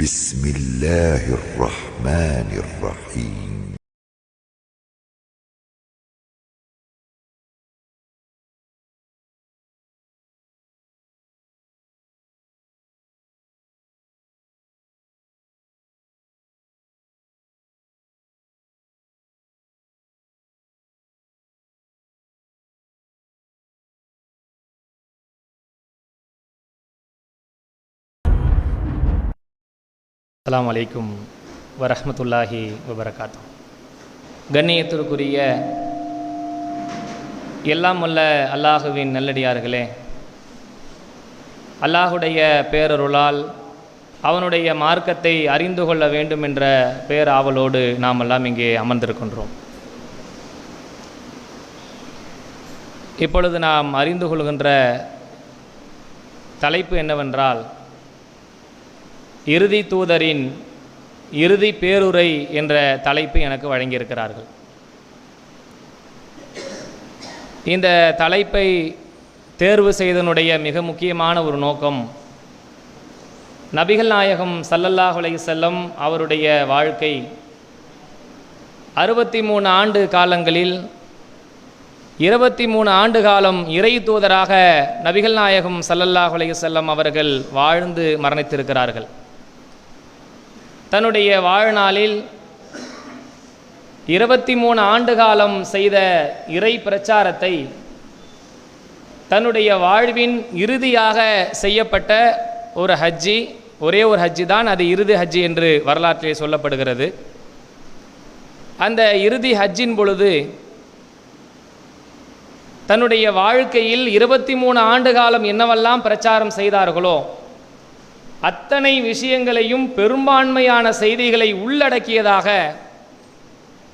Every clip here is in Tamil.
بسم الله الرحمن الرحيم. அஸ்ஸலாமு அலைக்கும் வரஹ்மத்துல்லாஹி வபரகாத்து. கண்ணியத்திற்குரிய எல்லாம் வல்ல அல்லாஹுவின் நல்லடியார்களே, அல்லாஹுடைய பேரருளால் அவனுடைய மார்க்கத்தை அறிந்து கொள்ள வேண்டும் என்ற பேராவலோடு நாம் எல்லாம் இங்கே அமர்ந்திருக்கின்றோம். இப்பொழுது நாம் அறிந்து கொள்கின்ற தலைப்பு என்னவென்றால், இறுதி தூதரின் இறுதி பேருரை என்ற தலைப்பு எனக்கு வழங்கியிருக்கிறார்கள். இந்த தலைப்பை தேர்வு செய்தனுடைய மிக முக்கியமான ஒரு நோக்கம், நபிகள் நாயகம் ஸல்லல்லாஹு அலைஹி வஸல்லம் அவருடைய வாழ்க்கை 63 ஆண்டு காலங்களில் 23 ஆண்டு காலம் இறை தூதராக நபிகள் நாயகம் ஸல்லல்லாஹு அலைஹி வஸல்லம் அவர்கள் வாழ்ந்து மரணித்திருக்கிறார்கள். தன்னுடைய வாழ்நாளில் 23 ஆண்டு காலம் செய்த இறை பிரச்சாரத்தை தன்னுடைய வாழ்வின் இறுதியாக செய்யப்பட்ட ஒரு ஹஜ்ஜி, ஒரே ஒரு ஹஜ்ஜி தான், அது இறுதி ஹஜ்ஜி என்று வரலாற்றிலே சொல்லப்படுகிறது. அந்த இறுதி ஹஜ்ஜின் பொழுது தன்னுடைய வாழ்க்கையில் 23 ஆண்டு காலம் என்னவெல்லாம் பிரச்சாரம் செய்தார்களோ அத்தனை விஷயங்களையும் பெரும்பான்மையான செய்திகளை உள்ளடக்கியதாக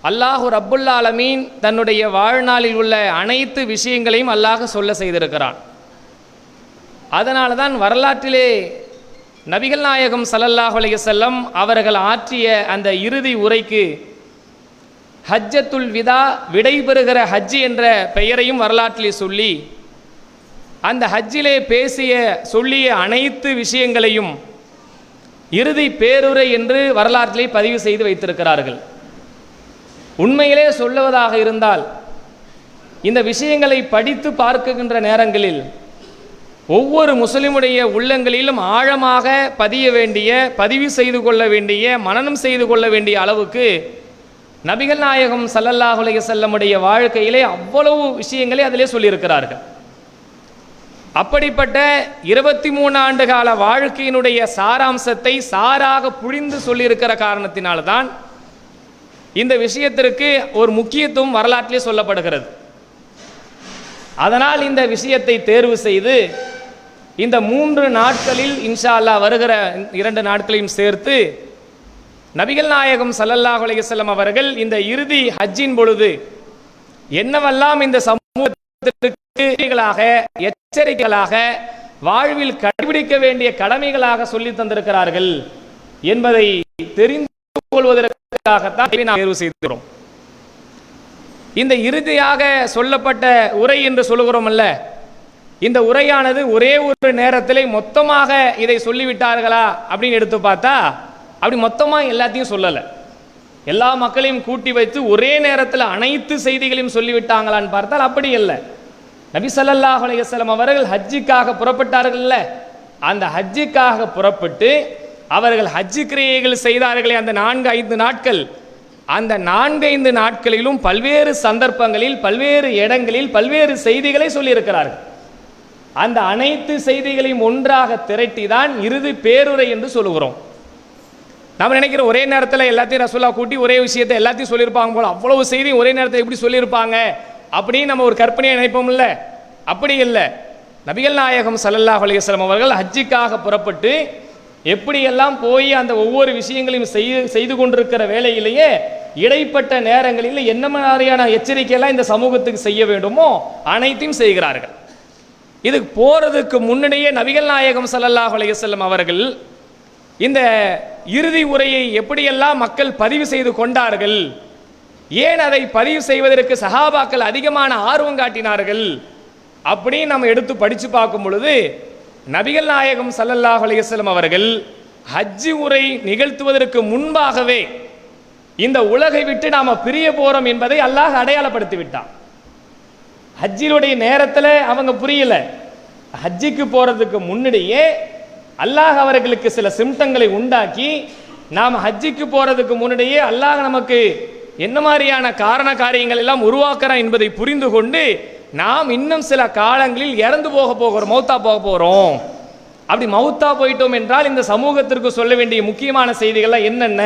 அல்லாஹு ரப்புல் ஆலமீன் தன்னுடைய வாழ்நாளில் உள்ள அனைத்து விஷயங்களையும் அல்லாஹ் சொல்ல செய்திருக்கிறான். அதனால தான் வரலாற்றிலே நபிகள் நாயகம் ஸல்லல்லாஹு அலைஹி வஸல்லம் அவர்கள் ஆற்றிய அந்த இறுதி உரைக்கு ஹஜ்ஜத்துல் விதா, விடைபெறுகிற ஹஜ்ஜி என்ற பெயரையும் வரலாற்றிலே சொல்லி, அந்த ஹஜ்ஜிலே சொல்லிய அனைத்து விஷயங்களையும் இறுதி பேருரை என்று வரலாற்றிலே பதிவு செய்து வைத்திருக்கிறார்கள். உண்மையிலே சொல்லுவதாக இருந்தால், இந்த விஷயங்களை படித்து பார்க்கின்ற நேரங்களில் ஒவ்வொரு முஸ்லிமுடைய உள்ளங்களிலும் ஆழமாக பதிவு செய்து கொள்ள வேண்டிய, மனனம் செய்து கொள்ள வேண்டிய அளவுக்கு நபிகள் நாயகம் ஸல்லல்லாஹு அலைஹி வஸல்லமுடைய வாழ்க்கையிலே அவ்வளவு விஷயங்களை அதிலே சொல்லியிருக்கிறார்கள். அப்படிப்பட்ட 23 ஆண்டு கால வாழ்க்கையினுடைய சாராம்சத்தை சாராக புழிந்து சொல்லியிருக்கிற காரணத்தினால்தான் இந்த விஷயத்திற்கு ஒரு முக்கியத்துவம் வரலாற்றிலே சொல்லப்படுகிறது. அதனால் இந்த விஷயத்தை தேர்வு செய்து இந்த 3 நாட்களில் இன்ஷா அல்லாஹ் வருகிற 2 நாட்களையும் சேர்த்து நபிகள் நாயகம் ஸல்லல்லாஹு அலைஹி வஸல்லம் அவர்கள் இந்த இறுதி ஹஜ்ஜின் பொழுது என்னவெல்லாம் இந்த சமூகத்திற்கு எச்சரிக்கைகளாக வாழ்வில் கடைபிடிக்க வேண்டிய கடமைகளாக சொல்லி தந்திருக்கிறார்கள் என்பதை தெரிந்து கொள்வதற்காகத்தான் நாம் தேர்வு செய்கிறோம். இந்த இறுதியாக சொல்லப்பட்ட உரை என்று சொல்லுகிறோம் அல்ல, இந்த உரையானது ஒரே ஒரு நேரத்தில் மொத்தமாக இதை சொல்லிவிட்டார்களா அப்படின்னு எடுத்து பார்த்தா அப்படி மொத்தமாக எல்லாத்தையும் சொல்லலை. எல்லா மக்களையும் கூட்டி வைத்து ஒரே நேரத்தில் அனைத்து செய்திகளையும் சொல்லிவிட்டாங்களான்னு பார்த்தால் அப்படி இல்லை. நபி ஸல்லல்லாஹு அலைஹி வஸல்லம் அவர்கள் ஹஜ்ஜுக்காக புறப்பட்டார்கள்ல, அந்த ஹஜ்ஜுக்காக புறப்பட்டு அவர்கள் ஹஜ்ஜு கிரியைகள் செய்தார்களே அந்த 4-5 நாட்கள், அந்த 4-5 நாட்களிலும் பல்வேறு சந்தர்ப்பங்களில், பல்வேறு இடங்களில் பல்வேறு செய்திகளை சொல்லியிருக்கிறார்கள். அந்த அனைத்து செய்திகளையும் ஒன்றாக திரட்டி தான் இறுதி பேருரை என்று சொல்லுகிறோம். நம்ம நினைக்கிற ஒரே நேரத்தில் எல்லாத்தையும் ரசூலுல்லாஹ் கூட்டி ஒரே விஷயத்தை எல்லாத்தையும் சொல்லியிருப்பாங்க போல, அவ்வளவு செய்தி ஒரே நேரத்தில் எப்படி சொல்லியிருப்பாங்க அப்படின்னு நம்ம ஒரு கற்பனையை நினைப்போம் இல்லை. அப்படி இல்லை. நபிகள் நாயகம் ஸல்லல்லாஹு அலைஹி வஸல்லம் அவர்கள் ஹஜ்ஜுக்காக புறப்பட்டு எப்படியெல்லாம் போய் அந்த ஒவ்வொரு விஷயங்களையும் செய்து கொண்டிருக்கிற வேளையிலேயே இடைப்பட்ட நேரங்களில் என்ன மாதிரியான எச்சரிக்கையெல்லாம் இந்த சமூகத்துக்கு செய்ய வேண்டுமோ அனைத்தையும் செய்கிறார்கள். இதுக்கு போறதுக்கு முன்னாடியே நபிகள் நாயகம் ஸல்லல்லாஹு அலைஹி வஸல்லம் அவர்கள் இந்த இறுதி உரையை எப்படியெல்லாம் மக்கள் பதிவு செய்து கொண்டார்கள், ஏன் அதை பதிவு செய்வதற்கு சஹாபாக்கள் அதிகமான ஆர்வம் காட்டினார்கள் அப்படின்னு நம்ம எடுத்து படித்து பார்க்கும் பொழுது நபிகள் நாயகம் ஸல்லல்லாஹு அலைஹி வஸல்லம் அவர்கள் ஹஜ்ஜி உரை நிகழ்த்துவதற்கு முன்பாகவே இந்த உலகை விட்டு நாம பிரிய போறோம் என்பதை அல்லாஹ் அடையாளப்படுத்தி விட்டான். ஹஜ்ஜினுடைய நேரத்தில் அவங்க புரியல. ஹஜ்ஜிக்கு போறதுக்கு முன்னாடியே அல்லாஹ் அவர்களுக்கு சில சிம்டங்களை உண்டாக்கி, நாம் ஹஜ்ஜிக்கு போறதுக்கு முன்னாடியே அல்லாஹ் நமக்கு என்ன மாதிரியான காரண காரியங்கள் எல்லாம் உருவாக்குறான் என்பதை புரிந்து கொண்டு, நாம் இன்னும் சில காலங்களில் இறந்து போகிறோம், மௌத்தா போக போறோம். அப்படி மௌத்தா போயிட்டோம் என்றால் இந்த சமூகத்திற்கு சொல்ல வேண்டிய முக்கியமான செய்திகள்லாம் என்னென்ன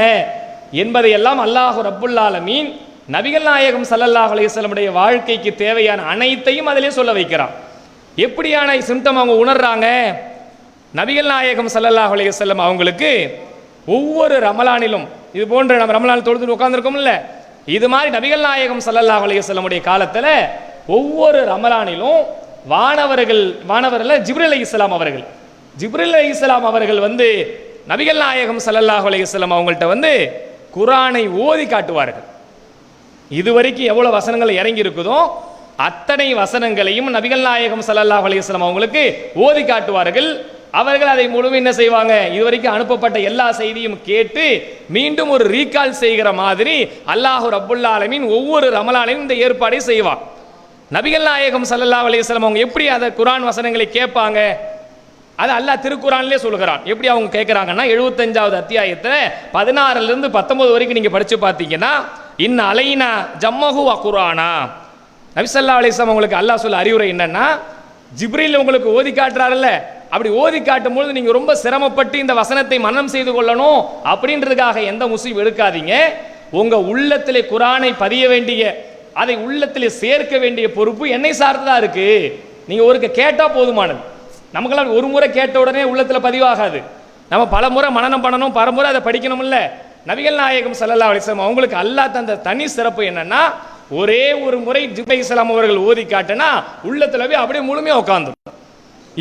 என்பதை எல்லாம் அல்லாஹ் ரப்புல் ஆலமீன் நபிகள் நாயகம் ஸல்லல்லாஹு அலைஹி வஸல்லம் வாழ்க்கைக்கு தேவையான அனைத்தையும் அதிலே சொல்ல வைக்கிறான். எப்படியான சிம்டம் அவங்க உணர்றாங்க? நபிகள் நாயகம் ஸல்லல்லாஹு அலைஹி வஸல்லம் அவங்களுக்கு ஒவ்வொரு ரமலானிலும், இது போன்ற நம்ம ரமலான் தொழுது உட்கார்ந்துருக்கோம்ல, இது மாதிரி நபிகள் நாயகம் ஸல்லல்லாஹு அலைஹி வஸல்லம் காலத்தில் ஒவ்வொரு ரமலானிலும் வானவர்கள் ஜிப்ரீல் அலைஹிஸ்ஸலாம் அவர்கள் வந்து நபிகள் நாயகம் ஸல்லல்லாஹு அலைஹி வஸல்லம் அவங்கள்ட்ட வந்து குர்ஆனை ஓதி காட்டுவார்கள். இதுவரைக்கும் எவ்வளவு வசனங்கள் இறங்கி இருக்குதோ அத்தனை வசனங்களையும் நபிகள் நாயகம் ஸல்லல்லாஹு அலைஹி வஸல்லம் அவங்களுக்கு ஓதி காட்டுவார்கள். அவர்கள் அதை முழுமையாக என்ன செய்வாங்க, இதுவரைக்கும் அனுப்பப்பட்ட எல்லா செய்தியும் கேட்டு மீண்டும் ஒரு ரீகால் செய்கிற மாதிரி அல்லாஹ் ரப்புல் ஆலமீன் ஒவ்வொரு ரமலானிலும் இந்த ஏற்பாடை செய்வான். நபிகள் நாயகம் ஸல்லல்லாஹு அலைஹி வஸல்லம் அவங்க எப்படி அந்த குர்ஆன் வசனங்களை கேட்பாங்க? அது அல்லாஹ் திருக்குர்ஆனிலே சொல்கிறான். எப்படி அவங்க கேட்குறாங்கன்னா, 75வது அத்தியாயத்தில் 16லிருந்து 19 வரைக்கும் நீங்கள் படித்து பார்த்தீங்கன்னா, இன்ன அலைனா ஜம்மஹு வ குர்ஆனா, நபி ஸல்லல்லாஹு அலைஹி வஸல்லம் உங்களுக்கு அல்லாஹ் சொல்ல அறிவுரை என்னன்னா, ஜிப்ரீல் உங்களுக்கு ஓதி காட்டுறாருல்ல, அப்படி ஓதி காட்டும் பொழுது நீங்கள் ரொம்ப சிரமப்பட்டு இந்த வசனத்தை மனனம் செய்து கொள்ளணும் அப்படின்றதுக்காக எந்த முஸ்லீம் எடுக்காதீங்க. உங்கள் உள்ளத்திலே குர்ஆனை பதிய வேண்டிய, அதை உள்ளத்திலே சேர்க்க வேண்டிய பொறுப்பு என்னை சார்ந்ததாக இருக்கு. நீங்கள் ஒருக்க கேட்டால் போதுமானது. நமக்கெல்லாம் ஒரு முறை கேட்ட உடனே உள்ளத்தில் பதிவாகாது. நம்ம பல முறை மனனம் பண்ணணும், பலமுறை அதை படிக்கணும். இல்லை, நபிகள் நாயகம் ஸல்லல்லாஹு அலைஹி வஸல்லம் அவங்களுக்கு அல்லாஹ் தந்த தனி சிறப்பு என்னன்னா, ஒரே ஒரு முறை ஜிப்ரீல் அலைஹிஸ்ஸலாம் அவர்கள் ஓதி காட்டினா உள்ளத்துல போய் அப்படியே முழுமையாக உட்கார்ந்து.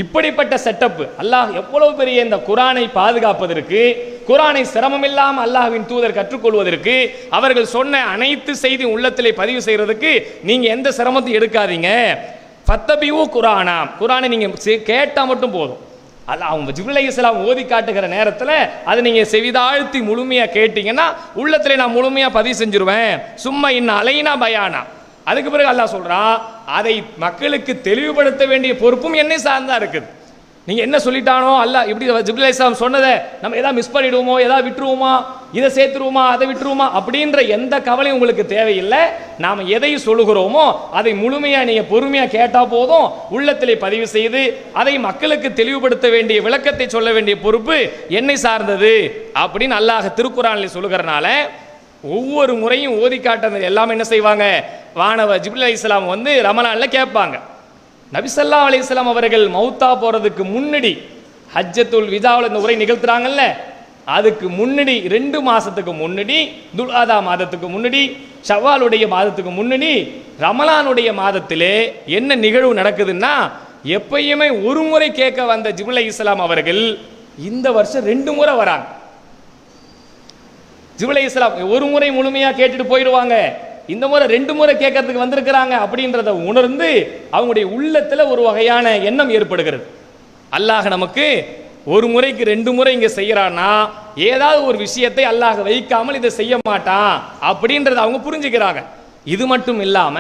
இப்படிப்பட்ட செட்டப் அல்லாஹ் எவ்வளவு பெரிய இந்த குர்ஆனை பாதுகாப்பதற்கு, குர்ஆனை சிரமம் இல்லாமல் அல்லாஹ்வின் தூதர் கற்றுக்கொள்வதற்கு, அவர்கள் சொன்ன அனைத்து செய்தி உள்ளத்திலே பதிவு செய்யறதுக்கு நீங்க எந்த சிரமத்தையும் எடுக்காதீங்க. ஃபத்தபியூ குர்ஆனா, குர்ஆனை நீங்க கேட்டால் மட்டும் போதும். அல்லாஹ் அவங்க ஜிப்ரீல் அலைஹிஸ்ஸலாம் ஓதி காட்டுகிற நேரத்தில் அதை நீங்க செவிதாழ்த்தி முழுமையாக கேட்டீங்கன்னா உள்ளத்திலே நான் முழுமையாக பதிவு செஞ்சிருவேன். சும்மா இன்ன அலைனா பயானா, அதுக்கு பிறகு அல்லாஹ் சொல்றான், அதை மக்களுக்கு தெளிவுபடுத்த வேண்டிய பொறுப்பும் என்னை சார்ந்தா இருக்குது. நீங்க என்ன சொல்லிட்டானோ அல்லாஹ் இப்படி ஜிப்ரீல் அலைஹிஸ்ஸலாம் சொன்னதை நம்ம எதாவது மிஸ் பண்ணிடுவோமோ, எதாவது விட்டுருவோமா, இதை சேர்த்துருவோமா, அதை விட்டுருவோமா அப்படின்ற எந்த கவலையும் உங்களுக்கு தேவையில்லை. நாம் எதை சொல்லுகிறோமோ அதை முழுமையாக நீங்கள் பொறுமையாக கேட்டால் போதும். உள்ளத்திலே பதிவு செய்து அதை மக்களுக்கு தெளிவுபடுத்த வேண்டிய, விளக்கத்தை சொல்ல வேண்டிய பொறுப்பு என்னை சார்ந்தது அப்படின்னு அல்லாஹ் திருக்குர்ஆனில் சொல்லுகிறனால ஒவ்வொரு முறையும் ஓதி காட்டுறது எல்லாமே என்ன செய்வாங்க, ஜிப்ரீல் அலைஹிஸ்ஸலாம் வந்து ரமலானில் கேட்பாங்க. நபி ஸல்லல்லாஹு அலைஹி வஸல்லம் அவர்கள் மௌத்தா போறதுக்கு முன்னாடி ஹஜ்ஜத்துல் விதாவில் இந்த உரை நிகழ்த்துறாங்கல்ல, அதுக்கு முன்னாடி 2 மாசத்துக்கு முன்னாடி, துல்ஆதா மாதத்துக்கு முன்னாடி, ஷவ்வாலுடைய மாதத்துக்கு முன்னாடி, ரமலானுடைய மாதத்திலே என்ன நிகழ்வு நடக்குதுன்னா, எப்பயுமே ஒரு முறை கேட்க வந்த ஜிப்ரீல் அலைஹிஸ்ஸலாம் அவர்கள் இந்த வருஷம் 2 முறை வராங்க. ஜிப்ரீல் அலைஹிஸ்ஸலாம் ஒரு முறை முழுமையா கேட்டுட்டு போயிடுவாங்க, இந்த முறை 2 முறை கேட்கறதுக்கு வந்திருக்கிறாங்க அப்படின்றத உணர்ந்து அவங்களுடைய உள்ளத்துல ஒரு வகையான எண்ணம் ஏற்படுகிறது. அல்லாஹ் நமக்கு ஒரு முறைக்கு 2 முறை இங்க செய்யறான்னா ஏதாவது ஒரு விஷயத்தை அல்லாஹ் வைக்காமல் இதை செய்ய மாட்டான் அப்படின்றத அவங்க புரிஞ்சுக்கிறாங்க. இது மட்டும் இல்லாம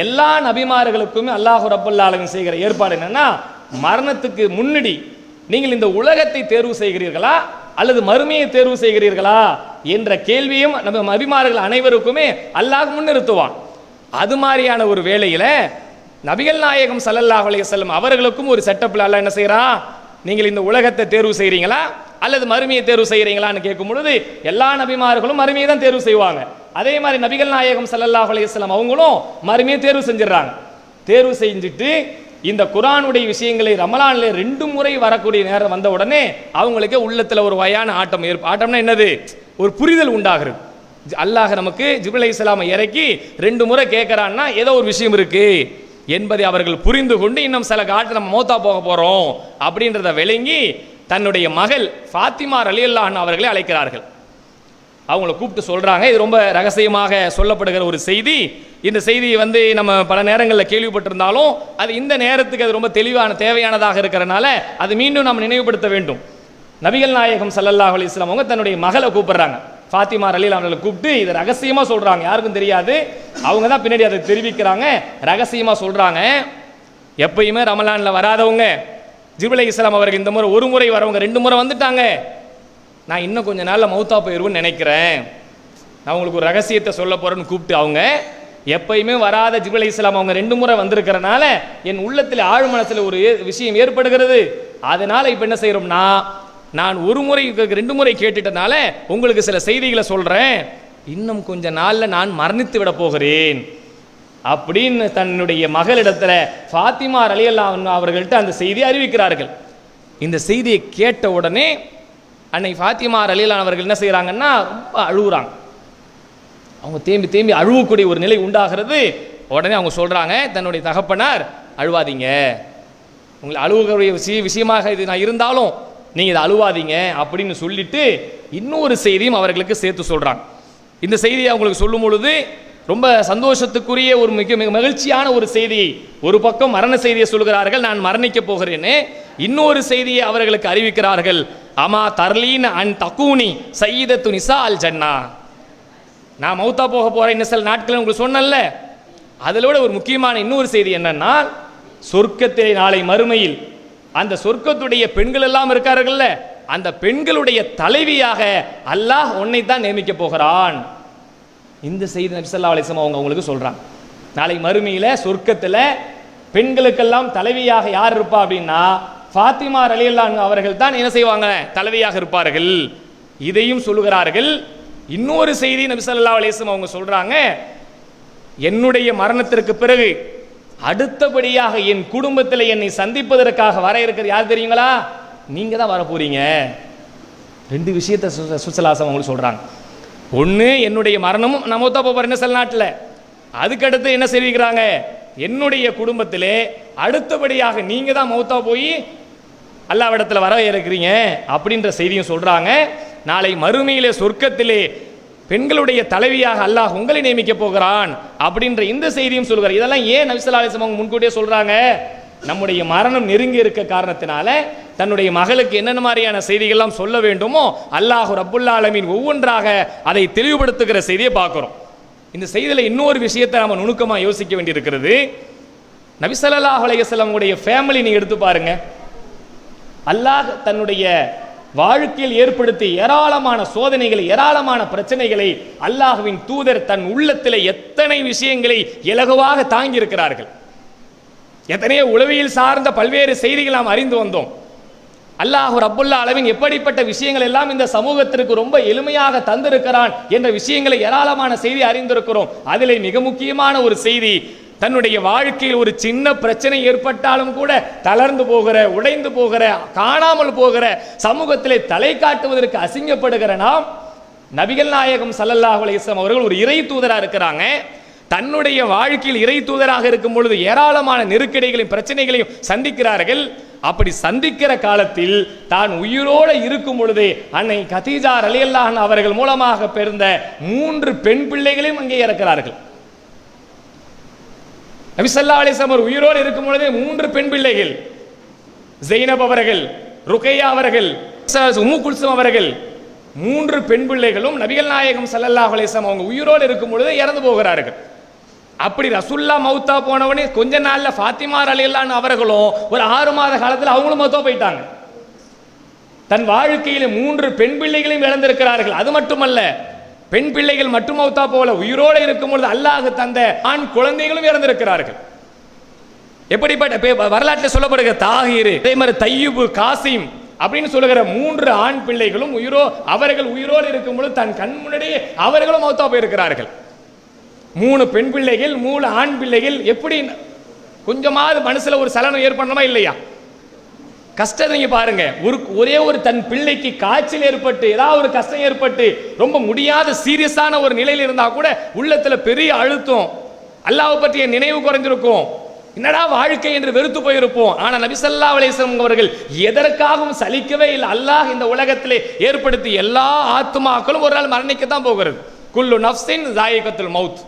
எல்லா நபிமார்களுக்குமே அல்லாஹ் ரப்பல் ஆலமீன் செய்கிற ஏற்பாடு என்னன்னா, மரணத்துக்கு முன்னாடி நீங்கள் இந்த உலகத்தை தேர்வு செய்கிறீர்களா அல்லது மறுமையை தேர்வு செய்கிறீர்களா என்ற கேள்வியும் நம்ம நபிமார்கள் அனைவருக்குமே அல்லாஹ் முன்னிறுத்துவான். அது மாதிரியான ஒரு வேளையில நபிகள் நாயகம் ஸல்லல்லாஹு அலைஹி வஸல்லம் அவர்களுக்கும் ஒரு செட்டப்ல அல்லாஹ் என்ன செய்யறான், நீங்கள் இந்த உலகத்தை தேர்வு செய்கிறீங்களா அல்லது மறுமையை தேர்வு செய்கிறீங்களான்னு கேட்கும் பொழுது எல்லா நபிமார்களும் மறுமையை தான் தேர்வு செய்வாங்க. அதே மாதிரி நபிகள் நாயகம் ஸல்லல்லாஹு அலைஹி வஸல்லம் அவங்களும் மறுமையை தேர்வு செஞ்சிடறாங்க. தேர்வு செஞ்சுட்டு இந்த குர்ஆனுடைய விஷயங்களை ரமலான்ல 2 முறை வரக்கூடிய நேரம் வந்த உடனே அவங்களுக்கு உள்ளத்துல ஒரு வயான ஆட்டம் ஆட்டம்னா என்னது, ஒரு புரிதல் உண்டாகிறது. அல்லாஹ் நமக்கு ஜிப்ரீல் அலைஹிஸ்ஸலாம் இறக்கி 2 முறை கேட்கறான்னா ஏதோ ஒரு விஷயம் இருக்கு என்பதை அவர்கள் புரிந்து கொண்டு இன்னும் சில காலத்தில் நம்ம மௌத்தா போக போறோம் அப்படின்றத விளங்கி தன்னுடைய மகள் ஃபாத்திமா ரலியல்லாஹு அன்ஹா அவர்களை அழைக்கிறார்கள். அவங்கள கூப்பிட்டு சொல்றாங்க, இது ரொம்ப ரகசியமாக சொல்லப்படுகிற ஒரு செய்தி. இந்த செய்தி வந்து நம்ம பல நேரங்களில் கேள்விப்பட்டிருந்தாலும் அது இந்த நேரத்துக்கு அது ரொம்ப தெளிவான தேவையானதாக இருக்கிறனால அது மீண்டும் நாம் நினைவுபடுத்த வேண்டும். நபிகள் நாயகம் ஸல்லல்லாஹு அலைஹி வஸல்லம் அவங்க தன்னுடைய மகளை கூப்பிடுறாங்க, ஃபாத்திமா ரலியல்லாஹு அவர்களை கூப்பிட்டு இதை ரகசியமா சொல்றாங்க, யாருக்கும் தெரியாது. அவங்க தான் பின்னாடி அதை தெரிவிக்கிறாங்க, ரகசியமா சொல்றாங்க. எப்பயுமே ரமலான்ல வராதவங்க ஜிப்ரீல் அலைஹிஸ்ஸலாம் அவர்கள் இந்த முறை ஒரு முறை வரவங்க 2 முறை வந்துட்டாங்க. நான் இன்னும் கொஞ்ச நாள்ல மௌத்தா போயிருவேன்னு நினைக்கிறேன், நான் உங்களுக்கு ஒரு ரகசியத்தை சொல்ல போறேன்னு கூப்பிட்டு அவங்க எப்பயுமே வராத ஜிப்ரீல் அலைஹிஸ்ஸலாம் அவங்க 2 முறை வந்திருக்கிறனால என் உள்ளத்தில் ஆழ் மனசுல ஒரு விஷயம் ஏற்படுகிறது. அதனால இப்ப என்ன செய்யறோம்னா, நான் ஒரு முறை 2 முறை கேட்டுட்டனால உங்களுக்கு சில செய்திகளை சொல்றேன், இன்னும் கொஞ்ச நாள்ல நான் மரணித்து விட போகிறேன் அப்படின்னு தன்னுடைய மகளிடத்துல ஃபாத்திமா ரலியல்லாஹு அவர்கள்ட்ட அந்த செய்தியை அறிவிக்கிறார்கள். இந்த செய்தியை கேட்ட உடனே அன்னை ஃபாத்திமா ரலியல்லாஹு அவர்கள் என்ன செய்யறாங்கன்னா ரொம்ப அழுகுறாங்க. அவங்க தேம்பி தேம்பி அழுவக்கூடிய ஒரு நிலை உண்டாகிறது. உடனே அவங்க சொல்றாங்க, தன்னுடைய தகப்பனார் அழுவாதீங்க, உங்களை அழுவக்கூடிய விஷயமாக இது நான் இருந்தாலும் நீங்க இதை அழுவாதீங்க அப்படின்னு சொல்லிட்டு இன்னொரு செய்தியும் அவர்களுக்கு சேர்த்து சொல்றாங்க. இந்த செய்தியை அவங்களுக்கு சொல்லும் பொழுது ரொம்ப சந்தோஷத்துக்குரிய ஒரு மிக மிக மகிழ்ச்சியான ஒரு செய்தி. ஒரு பக்கம் மரண செய்தியை சொல்கிறார்கள், நான் மரணிக்க போகிறேன்னு. இன்னொரு செய்தியை அவர்களுக்கு அறிவிக்கிறார்கள், அமா தர்லீன் அன் தக்கூனி சய்யிதத்து நிசா அல் ஜன்னா, நான் மௌத்தா போக போறேன் இன்னும் சில நாட்கள் உங்களுக்கு சொன்னல. அதிலோட ஒரு முக்கியமான இன்னொரு செய்தி என்னன்னா, சொர்க்கத்திலே நாளை மறுமையில் அந்த சொர்க்கத்துடைய பெண்கள் எல்லாம் இருக்கார்கள்ல, அந்த பெண்களுடைய தலைவியாக அல்லாஹ் உன்னை தான் நியமிக்க போகிறான். இந்த செய்தி நபி ஸல்லல்லாஹு அலைஹி வஸல்லம் அவங்க உங்களுக்கு சொல்றாங்க. நாளை மறுமையில சொர்க்கத்துல பெண்களுக்கெல்லாம் தலைவியாக யார் இருப்பா அப்படின்னா ஃபாத்திமா ரலியல்லாஹு அவர்கள் தான் என்ன செய்வாங்க, தலைவியாக இருப்பார்கள். இதையும் சொல்லுகிறார்கள். இன்னொரு செய்தி நபி ஸல்லல்லாஹு அலைஹி வஸல்லம் அவங்க சொல்றாங்க, என்னுடைய மரணத்திற்கு பிறகு அடுத்தபடியாக என் குடும்பத்தில் என்னை சந்திப்பதற்காக வர இருக்கிறது யார் தெரியுங்களா, நீங்க தான் வர போறீங்க. 2 விஷயத்தை சுசலாசம் அவங்களுக்கு சொல்றாங்க. ஒன்று, என்னுடைய மரணமும் நான் மௌத்தா போறேன் சில நாட்டில். அதுக்கடுத்து என்ன செய்கிறாங்க, என்னுடைய குடும்பத்திலே அடுத்தபடியாக நீங்க தான் மௌத்தா போய் அல்லாஹ்விடத்தில் வர இருக்கிறீங்க அப்படின்ற செய்தியும் சொல்றாங்க. நாளை மறுமையிலே சொர்க்கத்திலே பெண்களுடைய தலைவியாக அல்லாஹ் உங்களை நியமிக்க போகிறான் அப்படின்ற இந்த செய்தியும் சொல்கிறார். இதெல்லாம் ஏன் நபி ஸல்லல்லாஹு அலைஹி வஸல்லம் முன்கூட்டியே சொல்றாங்க, நம்முடைய மரணம் நெருங்கி இருக்க காரணத்தினால தன்னுடைய மகளுக்கு என்னென்ன மாதிரியான செய்திகள்லாம் சொல்ல வேண்டுமோ அல்லாஹ் ரப்புல் ஆலமீன் ஒவ்வொன்றாக அதை தெளிவுபடுத்துகிற செய்தியை பார்க்கிறோம். இந்த செய்தியில் இன்னொரு விஷயத்தை நம்ம நுணுக்கமா யோசிக்க வேண்டியிருக்கிறது. நபி ஸல்லல்லாஹு அலைஹி வஸல்லம் உடைய ஃபேமிலி நீங்க எடுத்து பாருங்க. அல்லாஹ் தன்னுடைய வாழ்க்கையில் ஏற்படுத்தி ஏராளமான சோதனைகளை, ஏராளமான பிரச்சனைகளை அல்லாஹ்வின் தூதர் தன் உள்ளத்தில் எத்தனை விஷயங்களை இலகுவாக தாங்கி இருக்கிறார்கள். எத்தனையோ உளவியல் சார்ந்த பல்வேறு செய்திகள் நாம் அறிந்து வந்தோம். அல்லாஹ் ரப்புல் ஆலமீன் எப்படிப்பட்ட விஷயங்கள் எல்லாம் இந்த சமூகத்திற்கு ரொம்ப எளிமையாக தந்திருக்கிறான் என்ற விஷயங்களை ஏராளமான செய்தி அறிந்திருக்கிறோம். அதிலே மிக முக்கியமான ஒரு செய்தி, தன்னுடைய வாழ்க்கையில் ஒரு சின்ன பிரச்சனை ஏற்பட்டாலும் கூட தளர்ந்து போகிற, உடைந்து போகிற, காணாமல் போகிற, சமூகத்திலே தலை காட்டுவதற்கு அசிங்கப்படுகிற நாம், நபிகள் நாயகம் ஸல்லல்லாஹு அலைஹி வஸல்லம் அவர்கள் ஒரு இறை தூதராக இருக்கிறாங்க. தன்னுடைய வாழ்க்கையில் இறை தூதராக இருக்கும் பொழுது ஏராளமான நெருக்கடிகளையும் பிரச்சனைகளையும் சந்திக்கிறார்கள். அப்படி சந்திக்கிற காலத்தில் தான் உயிரோடு இருக்கும் பொழுதே அன்னை கதீஜா ரலியல்லாஹு அன்ஹா அவர்கள் மூலமாக பிறந்த 3 பெண் பிள்ளைகளையும் அங்கே இறக்கிறார்கள். நபி ஸல்லல்லாஹு அலைஹி வஸல்லம் உயிரோடு இருக்கும் பொழுதே 3 பெண் பிள்ளைகள், ஜெய்னப் அவர்கள், ருக்கையா அவர்கள், உம்மு குல்சும் அவர்கள், 3 பெண் பிள்ளைகளும் நபிகள் நாயகம் ஸல்லல்லாஹு அலைஹி வஸல்லம் அவங்க உயிரோடு இருக்கும் பொழுதே இறந்து போகிறார்கள். அப்படி ரசூல்லா மௌத்தா போனவனே கொஞ்ச நாள்ல ஃபாத்திமா ரலியல்லாஹு அன்ஹா அவர்களும் ஒரு 6 மாத காலத்தில் அவங்களும் மௌத்தா போயிட்டாங்க. தன் வாழ்க்கையில 3 பெண் பிள்ளைகளையும் இழந்திருக்கிறார்கள். அது மட்டுமல்ல, பெண் பிள்ளைகள் மட்டும் மௌத்தா போல, உயிரோடு இருக்கும் பொழுது அல்லாஹ் தந்த ஆண் குழந்தைகளும் இறந்திருக்கிறார்கள். எப்படிப்பட்ட வரலாற்றில் சொல்லப்படுகிற தாஹீர், அதே மாதிரி தையூப், காசிம் அப்படின்னு சொல்லுகிற 3 ஆண் பிள்ளைகளும் அவர்கள் உயிரோடு இருக்கும் பொழுது தன் கண் முன்னாடியே அவர்களும் மௌத்தா போயிருக்கிறார்கள். 3 பெண் பிள்ளைகள், 3 ஆண் பிள்ளைகள். எப்படி கொஞ்சமாவது மனசுல ஒரு சலனம் ஏற்படணுமா இல்லையா? கஷ்டம் நீங்க பாருங்க. ஒரே ஒரு தன் பிள்ளைக்கு காய்ச்சல் ஏற்பட்டு ஏதாவது ஒரு கஷ்டம் ஏற்பட்டு ரொம்ப முடியாத சீரியஸான ஒரு நிலையில் இருந்தா கூட உள்ளத்துல பெரிய அழுத்தம், அல்லாஹ்வை பற்றிய நினைவு குறைஞ்சிருக்கும், என்னடா வாழ்க்கை என்று வெறுத்து போயிருப்போம். ஆனா நபி ஸல்லல்லாஹு அலைஹி வஸல்லம் அவர்கள் எதற்காகவும் சலிக்கவே இல்லை. அல்லாஹ் இந்த உலகத்திலே ஏற்படுத்தி எல்லா ஆத்மாக்களும் ஒரு நாள் மரணிக்கத்தான் போகிறது. குல்லு நஃப்ஸின் ஸாயிகத்துல் மௌத்,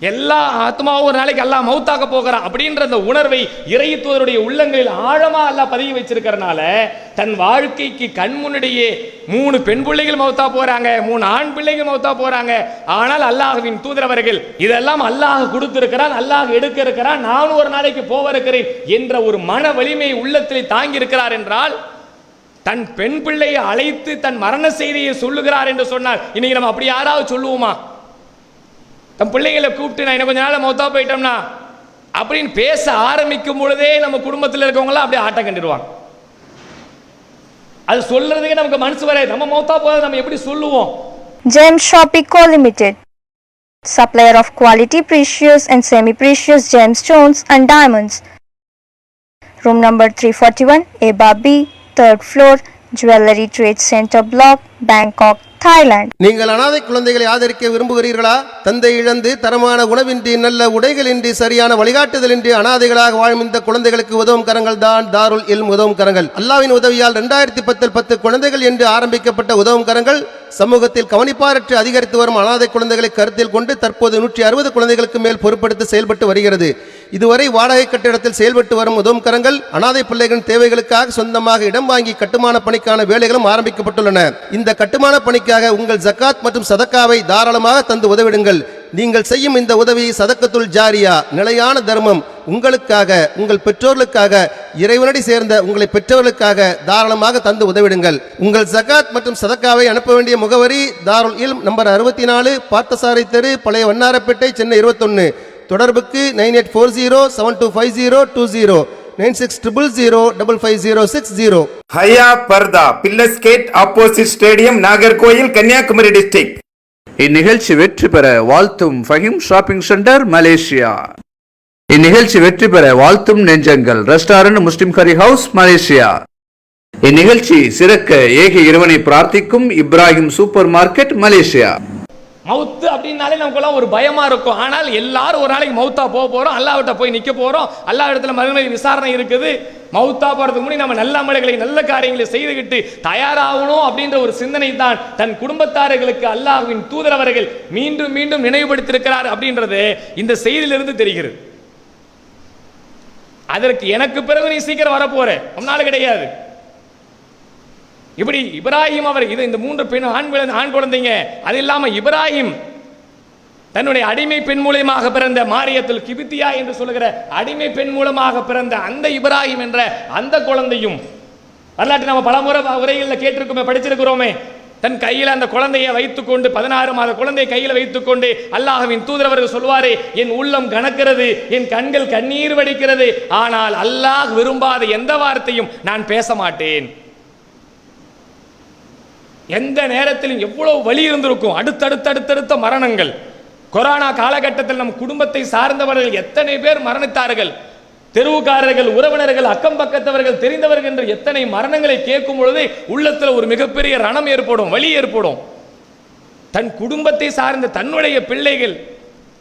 எல்லா ஆத்மாவும் ஒரு நாளைக்கு அல்லாஹ் மௌத்தாக்க போகிறான் அப்படின்ற அந்த உணர்வை இறைத்துவருடைய உள்ளங்களில் ஆழமா அல்லாஹ் பதிய வச்சிருக்கிறனால தன் வாழ்க்கைக்கு கண் முன்னிடையே 3 பெண் பிள்ளைகள் மௌத்தா போறாங்க, 3 ஆண் பிள்ளைகள் மௌத்தா போறாங்க. ஆனால் அல்லாஹ்வின் தூதர் அவர்கள் இதெல்லாம் அல்லாஹ் கொடுத்திருக்கிறான், அல்லாஹ் எடுக்க இருக்கிறான், நானும் ஒரு நாளைக்கு போவருக்கிறேன் என்ற ஒரு மன வலிமையை உள்ளத்திலே தாங்கி இருக்கிறார் என்றால், தன் பெண் பிள்ளையை அழைத்து தன் மரண செய்தியை சொல்லுகிறார் என்று சொன்னால் இன்னைக்கு நம்ம அப்படி யாராவது சொல்லுவோமா? தன் பிள்ளைகளை கூப்பிட்டு நான் இன்னும் கொஞ்ச நாள் மௌத்தா போயிட்டோம்னா அப்படின்னு பேச ஆரம்பிக்கும் பொழுதே நம்ம குடும்பத்தில் இருக்கவங்களாம் அப்படியே ஆட்டம் கண்டுடுவாங்க. அது சொல்றதுக்கே நமக்கு மனசு வராது. நம்ம மௌத்தா போறது நம்ம எப்படி சொல்லுவோம்? Gem Shop Eco Limited, supplier of quality precious and semi-precious gemstones and diamonds. Room number 341, A B, 3rd floor, Jewelry Trade Center Block, Bangkok, Thailand. நீங்கள் அனாதை குழந்தைகளை ஆதரிக்க விரும்புகிறீர்களா? தந்தை இழந்து தரமான உணவின்றி, நல்ல உடைகளின்றி, சரியான வழிகாட்டுதலின்றி அனாதைகளாக வாழும் இந்த குழந்தைகளுக்கு உதவும் கரங்கள் தான் தாருல் இல்ம் உதவும் கரங்கள். அல்லாஹ்வின் உதவியால் 2010 10 குழந்தைகள் என்று ஆரம்பிக்கப்பட்ட உதவும் கரங்கள் சமூகத்தில் கவனிப்பாரற்று அதிகரித்து வரும் அனாதை குழந்தைகளை கருத்தில் கொண்டு தற்போது 160 குழந்தைகளுக்கு மேல் பொறுப்படுத்தி செயல்பட்டு வருகிறது. இதுவரை வாடகை கட்டிடத்தில் செயல்பட்டு வரும் உதவும் கரங்கள் அனாதை பிள்ளைகளின் தேவைகளுக்காக சொந்தமாக இடம் வாங்கி கட்டுமான பணிக்கான வேலைகளும் ஆரம்பிக்கப்பட்டுள்ளன. இந்த கட்டுமான பணிக்காக உங்கள் ஜக்காத் மற்றும் சதக்காவை தாராளமாக தந்து உதவிடுங்கள். நீங்கள் செய்யும் இந்த உதவி சதக்கத்துல் ஜாரியா, நிலையான தர்மம், உங்களுக்காக, உங்கள் பெற்றோர்களுக்காக, இறைவனடி சேர்ந்த உங்களை பெற்றோர்களுக்காக தாராளமாக தந்து உதவிடுங்கள். உங்கள் ஜகாத் மற்றும் சதக்காவை அனுப்ப வேண்டிய முகவரி தாருல் இல்ம், நம்பர் 64, பார்த்தசாரை தெரு, பழைய வண்ணாரப்பேட்டை, சென்னை 21. தொடர்புக்கு 9840725020, 9600055060. ஹயா பர்தா, பில்லர் ஸ்கேட், opposite stadium, Nagercoil, Kanyakumari district. இந்நிகழ்ச்சி வெற்றி பெற வாழ்த்தும் ஃபஹீம் ஷாப்பிங் சென்டர், மலேசியா. இந்நிகழ்ச்சி வெற்றி பெற வாழ்த்தும் நெஞ்சங்கள் ரெஸ்டாரண்ட், முஸ்லிம் கரி ஹவுஸ், மலேசியா. இந்நிகழ்ச்சி சிறக்க ஏக இறைவனை பிரார்த்திக்கும் இப்ராஹிம் சூப்பர் மார்க்கெட், மலேசியா. மவுத்து அப்படின்னாலே நமக்குலாம் ஒரு பயமா இருக்கும். ஆனால் எல்லாரும் ஒரு நாளைக்கு மவுத்தா போறோம், அல்லாஹ்விட்ட போய் நிக்க போறோம், அல்லாஹ் இடத்துல மறுமை விசாரணை இருக்குது. மவுத்தா போறதுக்கு முன்னாடி நம்ம நல்ல அமல்களை, நல்ல காரியங்களை செய்துகிட்டு தயாராகணும் அப்படின்ற ஒரு சிந்தனை தான் தன் குடும்பத்தார்களுக்கு அல்லாஹ்வின் தூதர் அவர்கள் மீண்டும் மீண்டும் நினைவுபடுத்தியிருக்கிறார் அப்படின்றது இந்த செய்தியிலிருந்து தெரிகிறது. அதற்கு எனக்கு பிறகு நீ சீக்கிரம் வரப்போற ஒன்னால கிடையாது. இப்படி இப்ராஹிம் அவர் இது இந்த 3 பெண் ஆண் குழந்தைங்க, அது இல்லாம இப்ராஹிம் தன்னுடைய அடிமை பெண் மூலமாக பிறந்த மாரியத்துல் கிபித்தியா என்று சொல்லுகிற அடிமை பெண் மூலமாக பிறந்த அந்த இப்ராஹிம் என்ற அந்த குழந்தையும் வரலாற்று நம்ம பலமுறை உரைகளில் கேட்டிருக்கோமே, படிச்சிருக்கிறோமே. தன் கையில் அந்த குழந்தையை வைத்துக்கொண்டு 16 மாத குழந்தையை கையில் வைத்துக்கொண்டு அல்லாஹ்வின் தூதர் அவர்கள் சொல்வாரே, என் உள்ளம் கனக்கிறது, என் கண்கள் கண்ணீர் வடிக்கிறது, ஆனால் அல்லாஹ் விரும்பாத எந்த வார்த்தையும் நான் பேச மாட்டேன். எந்த நேரத்திலும் எவ்வளவு வலி இருந்திருக்கும். அடுத்தடுத்த மரணங்கள். கொரோனா காலகட்டத்தில் நம் குடும்பத்தை சார்ந்தவர்கள் எத்தனை பேர் மரணித்தார்கள். தெருவுக்காரர்கள், உறவினர்கள், அக்கம் பக்கத்தவர்கள், தெரிந்தவர்கள் என்று எத்தனை மரணங்களை கேட்கும் பொழுது உள்ளத்தில் ஒரு மிகப்பெரிய ரணம் ஏற்படும், வலி ஏற்படும். தன் குடும்பத்தை சார்ந்த தன்னுடைய பிள்ளைகள்,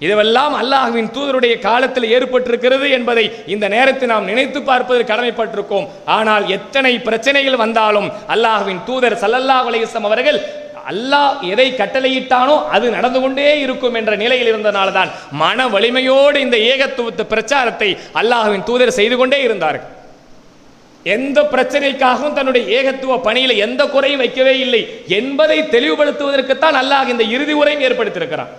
இதுவெல்லாம் அல்லாஹ்வின் தூதருடைய காலத்தில் ஏற்பட்டிருக்கிறது என்பதை இந்த நேரத்தில் நாம் நினைத்து பார்ப்பது கடமைப்பட்டிருக்கோம். ஆனால் எத்தனை பிரச்சனைகள் வந்தாலும் அல்லாஹ்வின் தூதர் ஸல்லல்லாஹு அலைஹி வஸல்லம் அவர்கள் அல்லாஹ் எதை கட்டளையிட்டானோ அது நடந்து கொண்டே இருக்கும் என்ற நிலையில் இருந்தனால தான் மன வலிமையோடு இந்த ஏகத்துவ பிரச்சாரத்தை அல்லாஹ்வின் தூதர் செய்து கொண்டே இருந்தார்கள். எந்த பிரச்சனைக்காகவும் தன்னுடைய ஏகத்துவ பணியில எந்த குறையும் வைக்கவே இல்லை என்பதை தெளிவுபடுத்துவதற்குத்தான் அல்லாஹ் இந்த இறுதி உரையும் ஏற்படுத்தியிருக்கிறான்.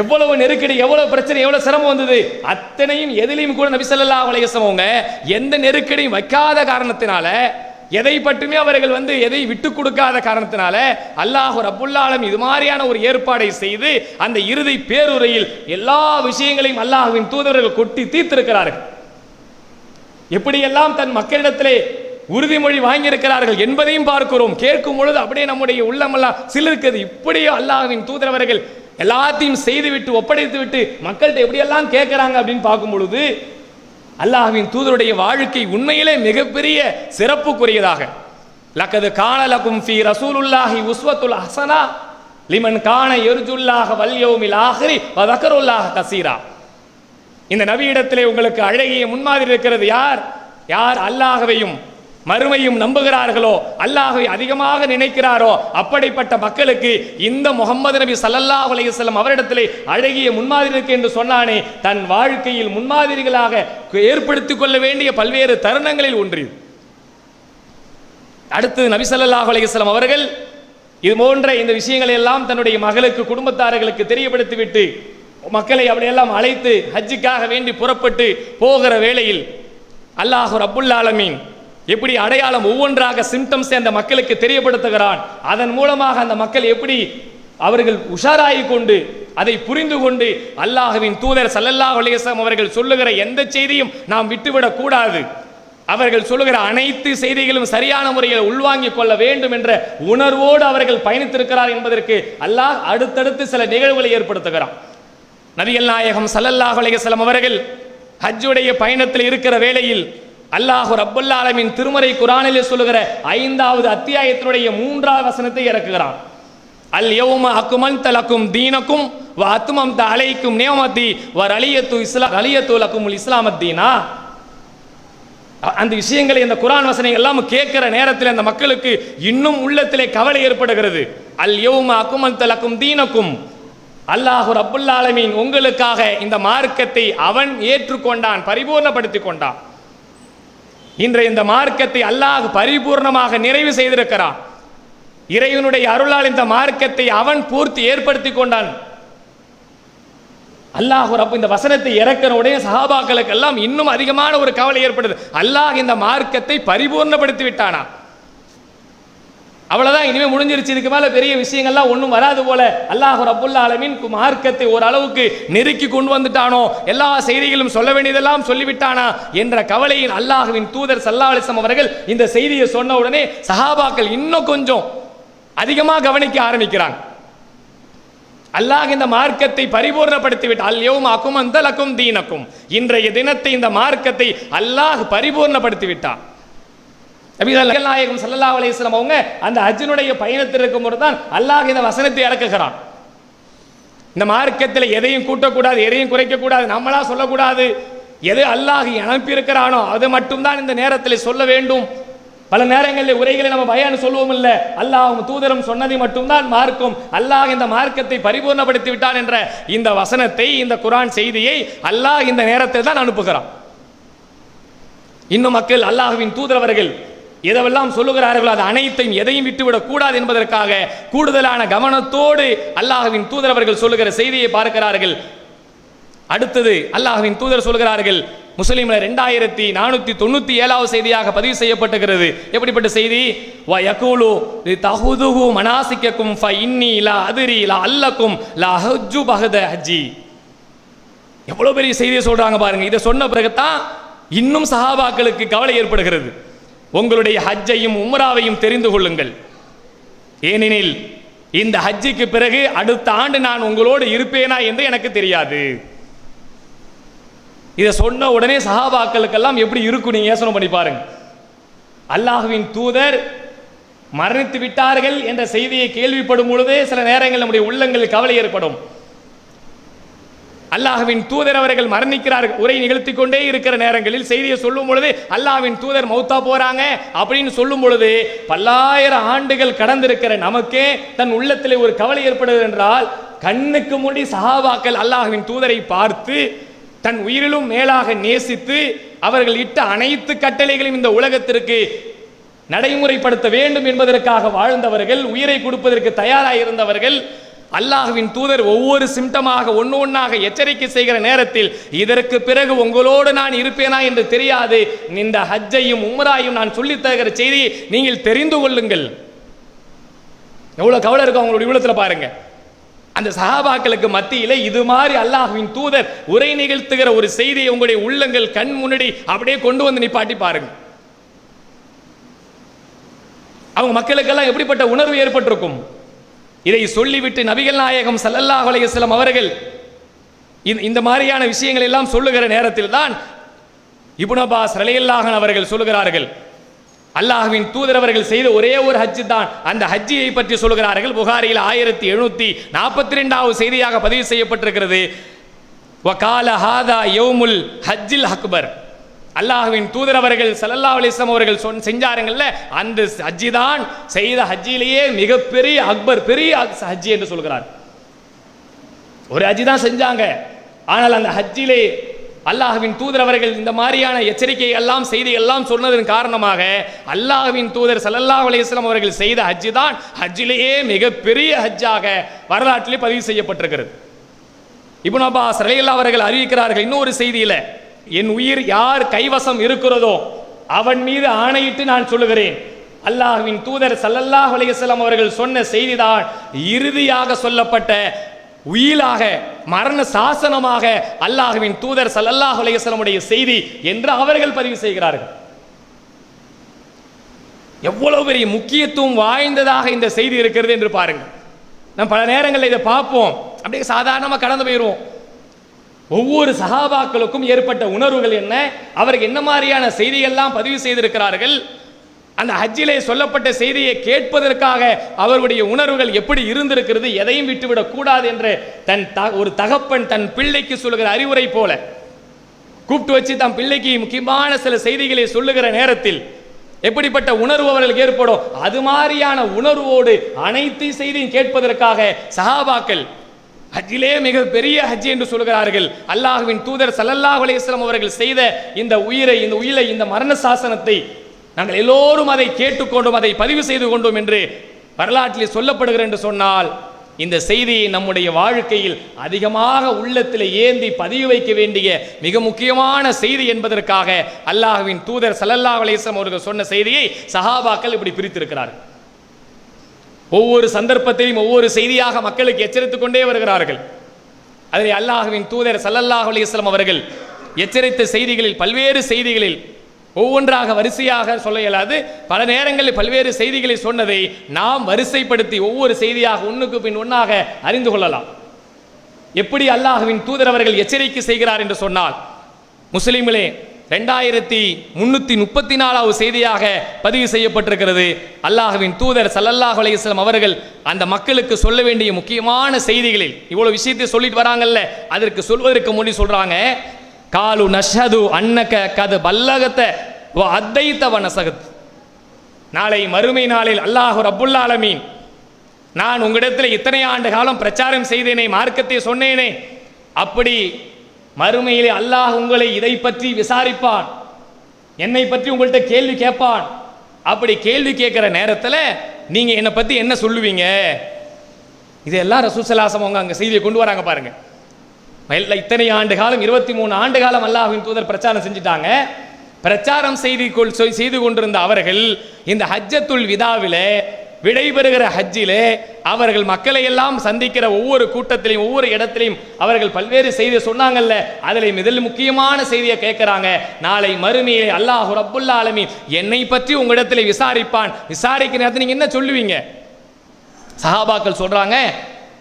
எவ்வளவு நெருக்கடி, எவ்வளவு பிரச்சனை, எவ்வளவு சிரமம் வந்தது, அத்தனையும் எதிலையும் கூட நபி ஸல்லல்லாஹு அலைஹி வஸல்லம் அவங்க எந்த நெருக்கடியும் வைக்காத காரணத்தினால, எதை பற்றுமே அவர்கள் எதை விட்டு கொடுக்காத காரணத்தினால அல்லாஹ் ரப்புல் ஆலமீன் இது மாதிரியான ஒரு ஏற்பாடை செய்து அந்த இறுதி பேருரையில் எல்லா விஷயங்களையும் அல்லாஹ்வின் தூதர்கள் கொட்டி தீர்த்திருக்கிறார்கள். எப்படியெல்லாம் தன் மக்களிடத்திலே உறுதிமொழி வாங்கியிருக்கிறார்கள் என்பதையும் பார்க்கிறோம். கேட்கும் பொழுது அப்படியே நம்முடைய உள்ளமெல்லாம் சிலிர்க்குது. இப்படியே அல்லாஹ்வின் தூதரவர்கள் எல்லாத்தையும் செய்துவிட்டு ஒப்படைத்து விட்டு மக்கள்கிட்ட எப்படியெல்லாம் கேட்கிறாங்க அப்படின்னு பார்க்கும் பொழுது அல்லாஹ்வின் தூதருடைய வாழ்க்கை உண்மையிலே மிகப்பெரிய சிறப்புக்குரியதாக. லக்கது கான லகும் ஃபீ ரசூலுல்லாஹி உஸ்வத்துல் ஹஸனா லிமன் கான யர்ஜுல்லாஹ வல் யௌமில் ஆஹிரி வ ஸக்கருல்லாஹ கஸீரா. இந்த நபியிடத்திலே உங்களுக்கு அழகிய முன்மாதிரி இருக்கிறது. யார் யார் அல்லாஹ்வையும் மறுமையும் நம்புகிறார்களோ, அல்லாஹ்வை அதிகமாக நினைக்கிறாரோ, அப்படிப்பட்ட மக்களுக்கு இந்த முகமது நபி ஸல்லல்லாஹு அலைஹி வஸல்லம் அவரிடத்திலே அழகிய முன்மாதிரி இருக்கு என்று சொன்னானே, தன் வாழ்க்கையில் முன்மாதிரிகளாக ஏற்படுத்திக் கொள்ள வேண்டிய பல்வேறு தருணங்களில் ஒன்று. அடுத்து நபி ஸல்லல்லாஹு அலைஹி வஸல்லம் அவர்கள் இது போன்ற இந்த விஷயங்களை எல்லாம் தன்னுடைய மகளுக்கு, குடும்பத்தார்களுக்கு தெரியப்படுத்திவிட்டு மக்களை அப்படியெல்லாம் அழைத்து ஹஜ்ஜுக்காக வேண்டி புறப்பட்டு போகிற வேளையில் அல்லாஹ் ரப்புல் ஆலமீன் எப்படி அடையாளம் ஒவ்வொன்றாக சிம்டம்ஸ் அந்த மக்களுக்கு தெரியப்படுத்துகிறான். அதன் மூலமாக அந்த மக்கள் எப்படி அவர்கள் உஷாராகி கொண்டு அதை புரிந்து கொண்டு அல்லாஹ்வின் தூதர் ஸல்லல்லாஹு அலைஹி வஸல்லம் அவர்கள் சொல்லுகிற எந்த செய்தியும் நாம் விட்டுவிடக் கூடாது, அவர்கள் சொல்லுகிற அனைத்து செய்திகளும் சரியான முறையில் உள்வாங்கிக் கொள்ள வேண்டும் என்ற உணர்வோடு அவர்கள் பயணித்திருக்கிறார் என்பதற்கு அல்லாஹ் அடுத்தடுத்து சில நிகழ்வுகளை ஏற்படுத்துகிறான். நபிகள் நாயகம் ஸல்லல்லாஹு அலைஹி வஸல்லம் அவர்கள் ஹஜ்ஜுடைய பயணத்தில் இருக்கிற வேளையில் அல்லாஹ் ரப்புல் ஆலமீன் திருமறை குர்ஆனிலே சொல்லுகிற 5வது அத்தியாயத்தினுடைய 3வது வசனத்தை இறக்குகிறான். அல் யௌம அக்மல்து லக்கும் தீனக்கும் வ அத்மம்து அலைக்கும் நிஅமதி வ ரலியத்து லக்குமுல் இஸ்லாமத் தீனா. அந்த விஷயங்களை இந்த குர்ஆன் வசனங்கள் எல்லாம் கேட்கிற நேரத்தில் அந்த மக்களுக்கு இன்னும் உள்ளத்திலே கவலை ஏற்படுகிறது. அல் யௌம அக்மல்து லக்கும் தீனக்கும், அல்லாஹ் ரப்புல் ஆலமீன் உங்களுக்காக இந்த மார்க்கத்தை அவன் ஏற்றுக்கொண்டான், பரிபூர்ணப்படுத்தி கொண்டான். இன்றைய இந்த மார்க்கத்தை அல்லாஹ் பரிபூர்ணமாக நிறைவு செய்திருக்கிறான். இறைவனுடைய அருளால் இந்த மார்க்கத்தை அவன் பூர்த்தி ஏற்படுத்தி கொண்டான். அல்லாஹ் ரப் இந்த வசனத்தை இறக்கிற உடனே சஹாபாக்களுக்கு எல்லாம் இன்னும் அதிகமான ஒரு கவலை ஏற்படுது. அல்லாஹ் இந்த மார்க்கத்தை பரிபூர்ணப்படுத்தி விட்டானா, அவ்வளவுதான், இனிமே முடிஞ்சிருச்சு, இதுக்கு மேல பெரிய விஷயங்கள்லாம் ஒன்றும் வராது போல அல்லாஹ் ரப்புல் ஆலமீன் மார்க்கத்தை ஓரளவுக்கு நெருக்கி கொண்டு வந்துட்டானோ, எல்லா செய்திகளும் சொல்ல வேண்டியதெல்லாம் சொல்லிவிட்டானா என்ற கவலையின் அல்லாஹ்வின் தூதர் ஸல்லல்லாஹு அலைஹி வஸல்லம் அவர்கள் இந்த செய்தியை சொன்ன உடனே சஹாபாக்கள் இன்னும் கொஞ்சம் அதிகமாக கவனிக்க ஆரம்பிக்கிறாங்க. அல்லாஹ் இந்த மார்க்கத்தை பரிபூர்ணப்படுத்தி விட்டான். அல் யௌம அக்மல்து லக்கும் தீனக்கும், இன்றைய தினத்தை இந்த மார்க்கத்தை அல்லாஹ் பரிபூர்ணப்படுத்தி விட்டான். நபிகள் நாயகம் ஸல்லல்லாஹு அலைஹி வஸல்லம் அவங்க அந்த ஹஜ்ஜினுடைய பயணத்தில் இருக்கும்போது தான் அல்லாஹ் இந்த வசனத்தை இறக்குகிறான். இந்த மார்க்கத்தில் எதையும் கூட்டக்கூடாது, எதையும் குறைக்கக்கூடாது, நம்மளா சொல்லக்கூடாது. எது அல்லாஹ் அனுப்பி இருக்கிறானோ அது மட்டும்தான் இந்த நேரத்தில் சொல்ல வேண்டும். பல நேரங்களில் உரைகளை நம்ம பயான் சொல்லுவோம் இல்ல, அல்லாஹ்வும் தூதரும் சொன்னதை மட்டும்தான் மார்க்கம். அல்லாஹ் இந்த மார்க்கத்தை பரிபூர்ணப்படுத்தி விட்டான் என்ற இந்த வசனத்தை, இந்த குர்ஆன் செய்தியை அல்லாஹ் இந்த நேரத்தில் தான் அனுப்புகிறான். இன்னும் மக்கள் அல்லாஹ்வின் தூதரவர்கள் எதெல்லாம் சொல்லுகிறார்களோ அது அனைத்தையும் எதையும் விட்டுவிடக் கூடாது என்பதற்காக கூடுதலான கவனத்தோடு அல்லாஹ்வின் தூதரவர்கள் சொல்லுகிற செய்தியை பார்க்கிறார்கள். அடுத்தது அல்லாஹ்வின் தூதர் சொல்கிறார்கள், முஸ்லிம்ல 2497வது செய்தியாக பதிவு செய்யப்பட்டிருக்கிறது. எப்படிப்பட்ட செய்தி? வ யகூலு தஹுதுஹு மனாசிக்கக்கும் ஃப இன்னி லா அத்ரி லா அல்லக்கும் லா ஹஜ்ஜு பஹத ஹஜ்ஜி. எவ்வளவு பெரிய செய்தியை சொல்றாங்க பாருங்க. இதை சொன்ன பிறகுதான் இன்னும் சஹாபாக்களுக்கு கவலை ஏற்படுகிறது. உங்களுடைய ஹஜ்ஜையும் உம்ராவையும் தெரிந்து கொள்ளுங்கள், ஏனெனில் இந்த ஹஜ்ஜுக்கு பிறகு அடுத்த ஆண்டு நான் உங்களோடு இருப்பேனா என்று எனக்கு தெரியாது. இதை சொன்ன உடனே சஹாபாக்களுக்கெல்லாம் எப்படி இருக்கும் நீங்க யோசனை பண்ணி பாருங்க. அல்லாஹ்வின் தூதர் மரணித்து விட்டார்கள் என்ற செய்தியை கேள்விப்படும் பொழுதே சில நேரங்கள் நம்முடைய உள்ளங்களில் கவலை ஏற்படும். அல்லாஹ்வின் தூதர் அவர்கள் மரணிக்கிறார்கள், உரை நிகழ்த்தி கொண்டே இருக்கிற நேரங்களில் செய்தியை சொல்லும் பொழுது அல்லாஹ்வின் தூதர் மௌத்தா போறாங்க அப்படின்னு சொல்லும் பொழுது பல்லாயிரம் ஆண்டுகள் கடந்திருக்கிற நமக்கே தன் உள்ளத்திலே ஒரு கவலை ஏற்படுது என்றால், கண்ணுக்கு முன்னாடி சஹாபாக்கள் அல்லாஹ்வின் தூதரை பார்த்து தன் உயிரிலும் மேலாக நேசித்து அவர்கள் இட்ட அனைத்து கட்டளைகளையும் இந்த உலகத்திற்கு நடைமுறைப்படுத்த வேண்டும் என்பதற்காக வாழ்ந்தவர்கள், உயிரை கொடுப்பதற்கு தயாராக இருந்தவர்கள். அல்லாஹ்வின் தூதர் ஒவ்வொரு சிம்டமாக ஒன்று ஒன்றாக எச்சரிக்கை செய்கிற நேரத்தில் இதற்கு பிறகு உங்களோடு நான் இருப்பேனா என்று தெரியாது, இந்த ஹஜ்ஜையும் உம்ராயும் நான் சொல்லித் தருகிற செய்தியை நீங்கள் தெரிந்து கொள்ளுங்கள். எவ்வளவு கவலை இருக்கும் அவங்களுடைய உள்ளத்தில் பாருங்க. அந்த சஹாபாக்களுக்கு மத்தியிலே இது மாதிரி அல்லாஹ்வின் தூதர் உரை நிகழ்த்துகிற ஒரு செய்தியை உங்களுடைய உள்ளங்கள் கண் முன்னாடி அப்படியே கொண்டு வந்து நிப்பாட்டி பாருங்க. அவங்க மக்களுக்கெல்லாம் எப்படிப்பட்ட உணர்வு ஏற்பட்டிருக்கும். இதை சொல்லிவிட்டு நபிகள் நாயகம் ஸல்லல்லாஹு அலைஹி வஸல்லம் அவர்கள் இந்த மாதிரியான விஷயங்கள் எல்லாம் சொல்லுகிற நேரத்தில் தான் இப்னு அப்பாஸ் ரலியல்லாஹு அன்ஹு அவர்கள் சொல்லுகிறார்கள், அல்லாஹ்வின் தூதர் அவர்கள் செய்த ஒரே ஒரு ஹஜ் தான், அந்த ஹஜ்ஜியை பற்றி சொல்லுகிறார்கள். புகாரியில் 1742வது செய்தியாக பதிவு செய்யப்பட்டிருக்கிறது. வகால ஹாதா யௌமுல் ஹஜ்ஜில் அக்பர், அல்லாஹ்வின் தூதர் அவர்கள் ஸல்லல்லாஹு அலைஹி வஸல்லம் அவர்கள் செஞ்சாருங்கல்ல, அந்த ஹஜ்ஜி தான் செய்த ஹஜ்ஜிலேயே மிகப்பெரிய பெரிய ஹஜ்ஜி என்று சொல்கிறார். ஒரு ஹஜ்ஜி தான் செஞ்சாங்க. ஆனால் அந்த ஹஜ்ஜிலே அல்லாஹ்வின் தூதர் அவர்கள் இந்த மாதிரியான எச்சரிக்கை எல்லாம் செய்தி எல்லாம் சொன்னதன் காரணமாக அல்லாஹ்வின் தூதர் ஸல்லல்லாஹு அலைஹி வஸல்லம் அவர்கள் செய்த ஹஜ்ஜி தான் ஹஜ்ஜிலேயே மிகப்பெரிய ஹஜ்ஜாக வரலாற்றிலே பதிவு செய்யப்பட்டிருக்கிறது. இப்னு அப்பாஸ் ரலியல்லாஹு அவர்கள் அறிவிக்கிறார்கள் இன்னொரு செய்தியில, என் உயிர் யார் கைவசம் இருக்கிறதோ அவன் மீது ஆணையிட்டு நான் சொல்லுகிறேன், அல்லாஹ்வின் தூதர் ஸல்லல்லாஹு அலைஹி வஸல்லம் அவர்கள் சொன்ன செய்திதான் இறுதியாக சொல்லப்பட்ட உயிலாக மரண சாசனமாக அல்லாஹ்வின் தூதர் ஸல்லல்லாஹு அலைஹி வஸல்லம் உடைய செய்தி என்று அவர்கள் பதிவு செய்கிறார்கள். எவ்வளவு பெரிய முக்கியத்துவம் வாய்ந்ததாக இந்த செய்தி இருக்கிறது என்று பாருங்கள். நம்ம பல நேரங்களில் இதை பார்ப்போம், அப்படியே சாதாரணமாக கடந்து போயிடுவோம். ஒவ்வொரு சஹாபாக்களுக்கும் ஏற்பட்ட உணர்வுகள் என்ன, அவருக்கு என்ன மாதிரியான செய்திகள்லாம் பதிவு செய்திருக்கிறார்கள், அந்த ஹஜ்ஜிலே சொல்லப்பட்ட செய்தியை கேட்பதற்காக அவர்களுடைய உணர்வுகள் எப்படி இருந்திருக்கிறது, எதையும் விட்டுவிடக் கூடாது என்று ஒரு தகப்பன் தன் பிள்ளைக்கு சொல்லுகிற அறிவுரை போல கூப்பிட்டு வச்சு தன் பிள்ளைக்கு முக்கியமான சில செய்திகளை சொல்லுகிற நேரத்தில் எப்படிப்பட்ட உணர்வு அவர்களுக்கு ஏற்படும், அது மாதிரியான உணர்வோடு அனைத்து செய்தியும் கேட்பதற்காக சஹாபாக்கள் ஹஜ்ஜிலே மிக பெரிய ஹஜ் என்று சொல்கிறார்கள். அல்லாஹ்வின் தூதர் ஸல்லல்லாஹு அலைஹி வஸல்லம் அவர்கள் செய்த இந்த உயிரை இந்த மரண சாசனத்தை நாங்கள் எல்லோரும் அதை கேட்டுக்கொண்டோம், அதை பதிவு செய்து கொண்டோம் என்று வரலாற்றில் சொல்லப்படுகிற என்று சொன்னால், இந்த செய்தியை நம்முடைய வாழ்க்கையில் அதிகமாக உள்ளத்தில் ஏந்தி பதிவு வைக்க வேண்டிய மிக முக்கியமான செய்தி என்பதற்காக அல்லாஹ்வின் தூதர் ஸல்லல்லாஹு அலைஹி வஸல்லம் அவர்கள் சொன்ன செய்தியை சஹாபாக்கள் இப்படி பிரித்திருக்கிறார்கள். ஒவ்வொரு சந்தர்ப்பத்திலும் ஒவ்வொரு செய்தியாக மக்களுக்கு எச்சரித்துக் கொண்டே வருகிறார்கள். அதில் அல்லாஹ்வின் தூதர் ஸல்லல்லாஹு அலைஹி வஸல்லம் அவர்கள் எச்சரித்த செய்திகளில் பல்வேறு செய்திகளில் ஒவ்வொன்றாக வரிசையாக சொல்ல இயலாது, பல நேரங்களில் பல்வேறு செய்திகளை சொன்னதை நாம் வரிசைப்படுத்தி ஒவ்வொரு செய்தியாக ஒன்றுக்கு பின் ஒன்றாக அறிந்து கொள்ளலாம். எப்படி அல்லாஹ்வின் தூதர் அவர்கள் எச்சரிக்கை செய்கிறார் என்று சொன்னால், முஸ்லிமிலே 2334வது செய்தியாக பதிவு செய்யப்பட்டிருக்கிறது. அல்லாஹ்வின் தூதர் ஸல்லல்லாஹு அலைஹி வஸல்லம் அவர்கள் அந்த மக்களுக்கு சொல்ல வேண்டிய முக்கியமான செய்திகளில் இவ்வளவு விஷயத்தை சொல்லிட்டு வராங்கல்ல, அதற்கு சொல்வதற்கு முன்னாடி சொல்றாங்க, காலு நஷ்ஹது அன்னக கது பல்லகத வ அத்தைத வ நஸகத். நாளை மறுமை நாளில் அல்லாஹ் ரப்புல் ஆலமீன், நான் உங்களிடத்தில் இத்தனை ஆண்டு காலம் பிரச்சாரம் செய்தேனே, மார்க்கத்தை சொன்னேனே, அப்படி மறுமையிலே அல்லாஹ் உங்களை இதை பற்றி விசாரிப்பான், என்னை பற்றி உங்கள்கிட்ட கேள்வி கேட்பான். அப்படி கேள்வி கேட்கிற நேரத்தில் நீங்க என்னை பத்தி என்ன சொல்லுவீங்க? இதெல்லாம் ரசூல் ஸல்லல்லாஹு அலைஹி வஸல்லம் அங்க செய்தியை கொண்டு வராங்க பாருங்க. இத்தனை ஆண்டு காலம் 23 ஆண்டு காலம் அல்லாஹ்வின் தூதர் பிரச்சாரம் செஞ்சுட்டாங்க. பிரச்சாரம் செய்து கொண்டிருந்த அவர்கள் இந்த ஹஜ்ஜத்துல் விதாவிலே விடைபெறுகிற ஹஜ்ஜிலே அவர்கள் மக்களை எல்லாம் சந்திக்கிற ஒவ்வொரு கூட்டத்திலையும் ஒவ்வொரு இடத்திலையும் அவர்கள் பல்வேறு செய்தியை சொன்னாங்கல்ல, அதில் முதல் முக்கியமான செய்தியை கேட்கிறாங்க, நாளை மறுமையிலே அல்லாஹ் ரப்புல் ஆலமீன் என்னை பற்றி உங்களிடத்தில் விசாரிப்பான். விசாரிக்கிற நேரத்தில் நீங்க என்ன சொல்லுவீங்க? சஹாபாக்கள் சொல்றாங்க,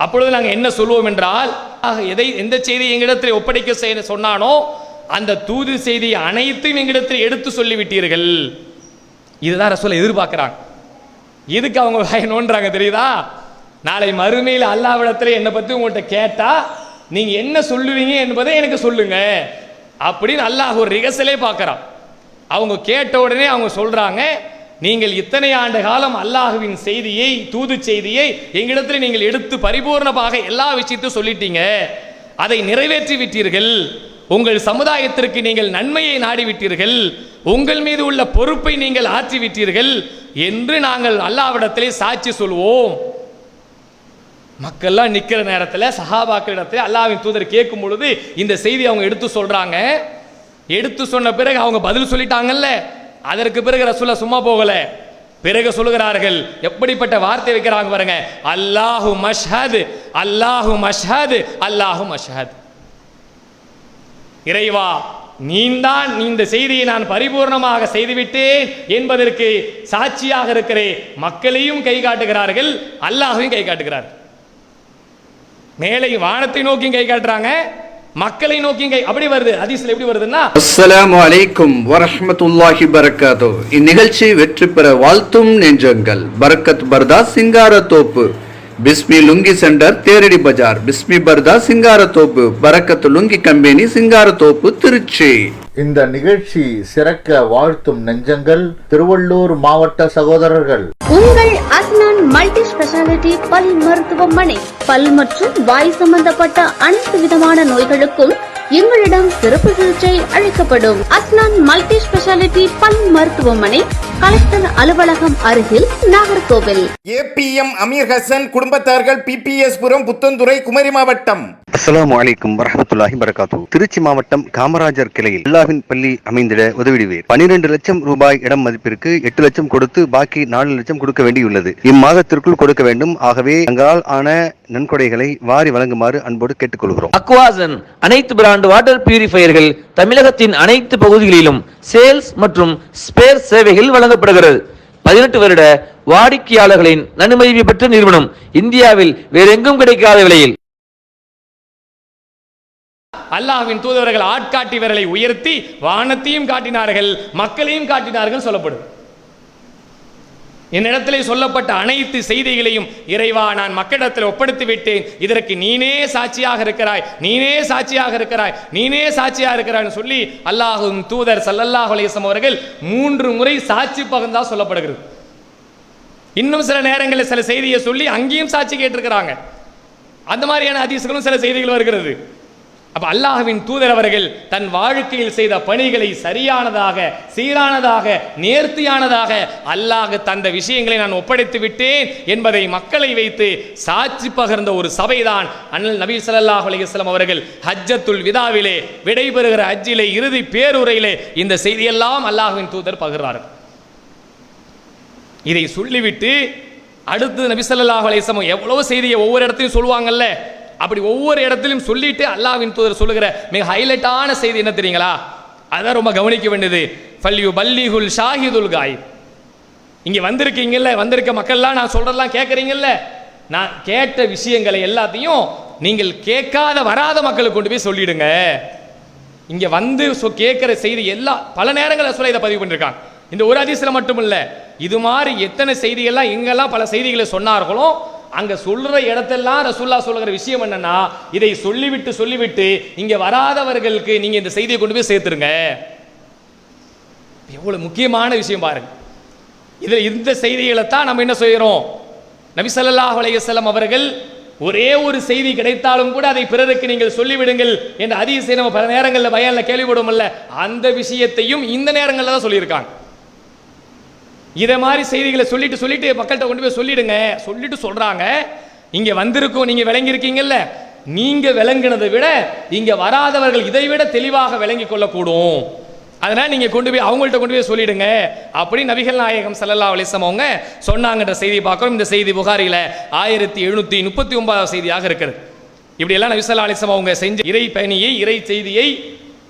அப்பொழுது நாங்கள் என்ன சொல்லுவோம் என்றால், எந்த செய்தியை எங்களிடத்தில் ஒப்படைக்க சொன்னானோ அந்த தூது செய்தி அனைத்தையும் எங்களிடத்தில் எடுத்து சொல்லிவிட்டீர்கள். இதுதான் ரசூலை எதிர்பார்க்கிறாங்க. இதுக்கு அவங்க நோன்றாங்க தெரியுதா? நாளை மறுமையில் அல்லாஹ்விடத்தில் என்னை பற்றி உங்கள்கிட்ட கேட்டா நீங்க என்ன சொல்லுவீங்க என்பதை எனக்கு சொல்லுங்க அப்படின்னு அல்லாஹ் ஒரு ரிகர்சலே பார்க்கிறான். அவங்க கேட்ட உடனே அவங்க சொல்றாங்க, நீங்கள் இத்தனை ஆண்டு காலம் அல்லாஹுவின் செய்தியை தூது செய்தியை எங்களிடத்தில் நீங்கள் எடுத்து பரிபூர்ணமாக எல்லா விஷயத்தையும் சொல்லிட்டீங்க, அதை நிறைவேற்றி விட்டீர்கள், உங்கள் சமுதாயத்திற்கு நீங்கள் நன்மையை நாடிவிட்டீர்கள், உங்கள் மீது உள்ள பொறுப்பை நீங்கள் ஆற்றிவிட்டீர்கள் என்று நாங்கள் அல்லாஹ்விடத்திலே சாட்சி சொல்வோம். மக்கள்லாம் நிற்கிற நேரத்தில் சஹாபாக்களிடத்தில் அல்லாஹ்வின் தூதர் கேட்கும் பொழுது இந்த செய்தி அவங்க எடுத்து சொல்றாங்க. எடுத்து சொன்ன பிறகு அவங்க பதில் சொல்லிட்டாங்கல்ல, அதற்கு பிறகு ரசூலுல்லாஹ் சும்மா போகல, பிறகு சொல்லுகிறார்கள், எப்படிப்பட்ட வார்த்தை வைக்கிறாங்க பாருங்க, அல்லாஹு மஷ்ஹத் அல்லாஹு மஷ்ஹத் அல்லாஹு மஷ்ஹத். இறைவா நீந்தான் இந்த செய்தியை நான் பரிபூர்ணமாக செய்துவிட்டேன் என்பதற்கு சாட்சியாக இருக்கிறே. மக்களையும் கை காட்டுகிறார்கள், அல்லாஹையும் கை காட்டுகிறார். மேலே வானத்தை நோக்கி கை காட்டுறாங்க, மக்களை நோக்கி அப்படி வருது. ஹதீஸ்ல எப்படி வருதுன்னா, அஸ்ஸலாமு அலைக்கும் வரஹ்மத்துல்லாஹி பரக்காத்துஹு. இந்நிகழ்ச்சி வெற்றி பெற வாழ்த்தும் நெஞ்சங்கள். பரக்கத் பர்தா சிங்காரத்தோப்பு, பிஸ்மி லுங்கி சென்டர் தேரடி பஜார், பிஸ்மி பர்தா சிங்காரத்தோப்பு, பரக்கத் லுங்கி கம்பெனி சிங்காரத்தோப்பு திருச்சி. இந்த நிகழ்ச்சி சிறக்க வாழ்த்தும் நெஞ்சங்கள் திருவள்ளூர் மாவட்ட சகோதரர்கள். உங்கள் அஸ்னான் மல்டி ஸ்பெஷாலிட்டி பல் மருத்துவமனை. பல் மற்றும் வாய் சம்பந்தப்பட்ட அனைத்து விதமான நோய்களுக்கும் எங்களிடம் சிறப்பு சிகிச்சை அளிக்கப்படும். அஸ்னான் மல்டி ஸ்பெஷாலிட்டி பல் மருத்துவமனை, கலெக்டர் அலுவலகம் அருகில், நாகர்கோவில். ஏபிஎம் அமீர் ஹசன் குடும்பத்தார்கள், பிபிஎஸ் புரம், புத்தந்துறை, குமரி மாவட்டம். அஸ்ஸலாமு அலைக்கும் வரஹ்மத்துல்லாஹி வரகாத்து. திருச்சி மாவட்டம் காமராஜர் கிளையில் அல்லாஹ்வின் பள்ளி அமைந்திட உதவிடுவேன். 12 லட்சம் ரூபாய் இடம் மதிப்பிற்கு 8 லட்சம் கொடுத்து பாக்கி 4 லட்சம் கொடுக்க வேண்டியுள்ளது. இம்மாதத்திற்குள் கொடுக்க வேண்டும். ஆகவே தங்களால் ஆன நன்கொடைகளை வாரி வழங்குமாறு அன்போடு கேட்டுக்கொள்கிறோம். அக்வாசன் அனைத்து பிராண்ட் வாட்டர் பியூரிஃபையர்கள் தமிழகத்தின் அனைத்து பகுதிகளிலும் சேல்ஸ் மற்றும் ஸ்பேர் சேவைகள் வழங்கப்படுகிறது. 18 வருட வாடிக்கையாளர்களின் நன்மதிப்பை பெற்ற நிறுவனம். இந்தியாவில் வேறெங்கும் கிடைக்காத விலையில். அல்லாஹ்வின் தூதர்கள் ஆட்காட்டி விரலை உயர்த்தி வானத்தையும் காட்டினார்கள், மக்களையும் காட்டினார்கள் சொல்லப்படும். என்னிடத்திலே சொல்லப்பட்ட அனைத்து செய்திகளையும் இறைவா நான் மக்களிடத்தில் ஒப்படைத்து விட்டேன், இதற்கு நீனே சாட்சியாக இருக்கிறாய், நீனே சாட்சியாக இருக்கிறாய், நீனே சாட்சியாக இருக்கிறாய் சொல்லி அல்லாஹ்வின் தூதர் ஸல்லல்லாஹு அலைஹி வஸல்லம் அவர்கள் 3 முறை சாட்சி பகர்ந்தா சொல்லப்படுகிறது. இன்னும் சில நேரங்களில் சில செய்தியை சொல்லி அங்கேயும் சாட்சி கேட்டிருக்கிறாங்க. அந்த மாதிரியான ஹதீஸ்களும் சில செய்திகள் வருகிறது. அப்ப அல்லாஹ்வின் தூதர் அவர்கள் தன் வாழ்க்கையில் செய்த பணிகளை சரியானதாக, சீரானதாக, நேர்த்தியானதாக அல்லாஹ் தந்த விஷயங்களை நான் ஒப்படைத்து விட்டேன் என்பதை மக்களை வைத்து சாட்சி பகர்ந்த ஒரு சபைதான் அண்ணல் நபி ஸல்லல்லாஹு அலைஹி வஸல்லம் அவர்கள் ஹஜ்ஜத்துல் விதாவிலே விடைபெறுகிற ஹஜ்ஜிலே இறுதி பேருரையிலே இந்த செய்தியெல்லாம் அல்லாஹ்வின் தூதர் பகிர்றார்கள். இதை சொல்லிவிட்டு அடுத்து நபி ஸல்லல்லாஹு அலைஹி வஸல்லம் எவ்வளவு செய்தியை ஒவ்வொரு இடத்தையும் சொல்லுவாங்கல்ல, அப்படி ஒவ்வொரு இடத்திலும் சொல்லிட்டு அல்லாஹ்வின் தூதர் சொல்லுகிற மிக ஹைலைட்டான செய்தி என்ன தெரியுங்களா? அதான் ரொம்ப கவனிக்க வேண்டியது. ஃபல்யு பல்லிகுல் ஷாஹிதுல் காயிப். இங்க வந்திருக்கீங்கல்ல, வந்திருக்க மக்கள்லாம் நான் சொல்றதெல்லாம் கேட்குறீங்கல்ல, நான் கேட்ட விஷயங்களை எல்லாத்தையும் நீங்கள் கேட்காத வராத மக்களுக்கு கொண்டு போய் சொல்லிடுங்க. இங்க வந்து கேட்கிற செய்தி எல்லாம் பல நேரங்களில் சொல்ல இதை பதிவு பண்ணிருக்காங்க. இந்த ஒரு ஹதீஸ்ல மட்டும் இல்ல, இது மாதிரி எத்தனை செய்திகள்லாம் எங்கெல்லாம் பல செய்திகளை சொன்னார்களோ அங்க சொல்ற இடத்தெல்லாம் ரசூலுல்லாஹ் சொல்லுகிற விஷயம் என்னன்னா, இதை சொல்லிவிட்டு இங்க வராதவர்களுக்கு நீங்க இந்த செய்தியை கொண்டு போய் சேர்த்துருங்க. எவ்வளவு முக்கியமான விஷயம் பாருங்க. இதுல இந்த செய்திகளை தான் நம்ம என்ன செய்யறோம்? நபி ஸல்லல்லாஹு அலைஹி வஸல்லம் அவர்கள் ஒரே ஒரு செய்தி கிடைத்தாலும் கூட அதை பிறருக்கு நீங்கள் சொல்லிவிடுங்கள் என்ற ஹதீஸை நம்ம பல நேரங்களில் பயான்ல கேள்விப்படுவோம்ல, அந்த விஷயத்தையும் இந்த நேரங்களில் தான் சொல்லியிருக்காங்க. இதை மாதிரி செய்திகளை சொல்லிட்டு மக்கள்கிட்ட கொண்டு போய் சொல்லிடுங்க சொல்லிட்டு சொல்றாங்க. இங்க வந்திருக்கோம், நீங்க விளங்கி இருக்கீங்கல்ல, நீங்க விளங்கினதை விட இங்க வராதவர்கள் இதை விட தெளிவாக விளங்கி கொள்ளக்கூடும். அதனால நீங்க கொண்டு போய் அவங்கள்ட்ட கொண்டு போய் சொல்லிடுங்க அப்படி நபிகள் நாயகம் ஸல்லல்லாஹு அலைஹி வஸல்லம் அவங்க சொன்னாங்கன்ற செய்தி பார்க்கிறோம். இந்த செய்தி புகாரில 1739 செய்தியாக இருக்கிறது. இப்படி எல்லாம் நபி ஸல்லல்லாஹு அலைஹி வஸல்லம் அவங்க செஞ்ச இறை பணியை, இறை செய்தியை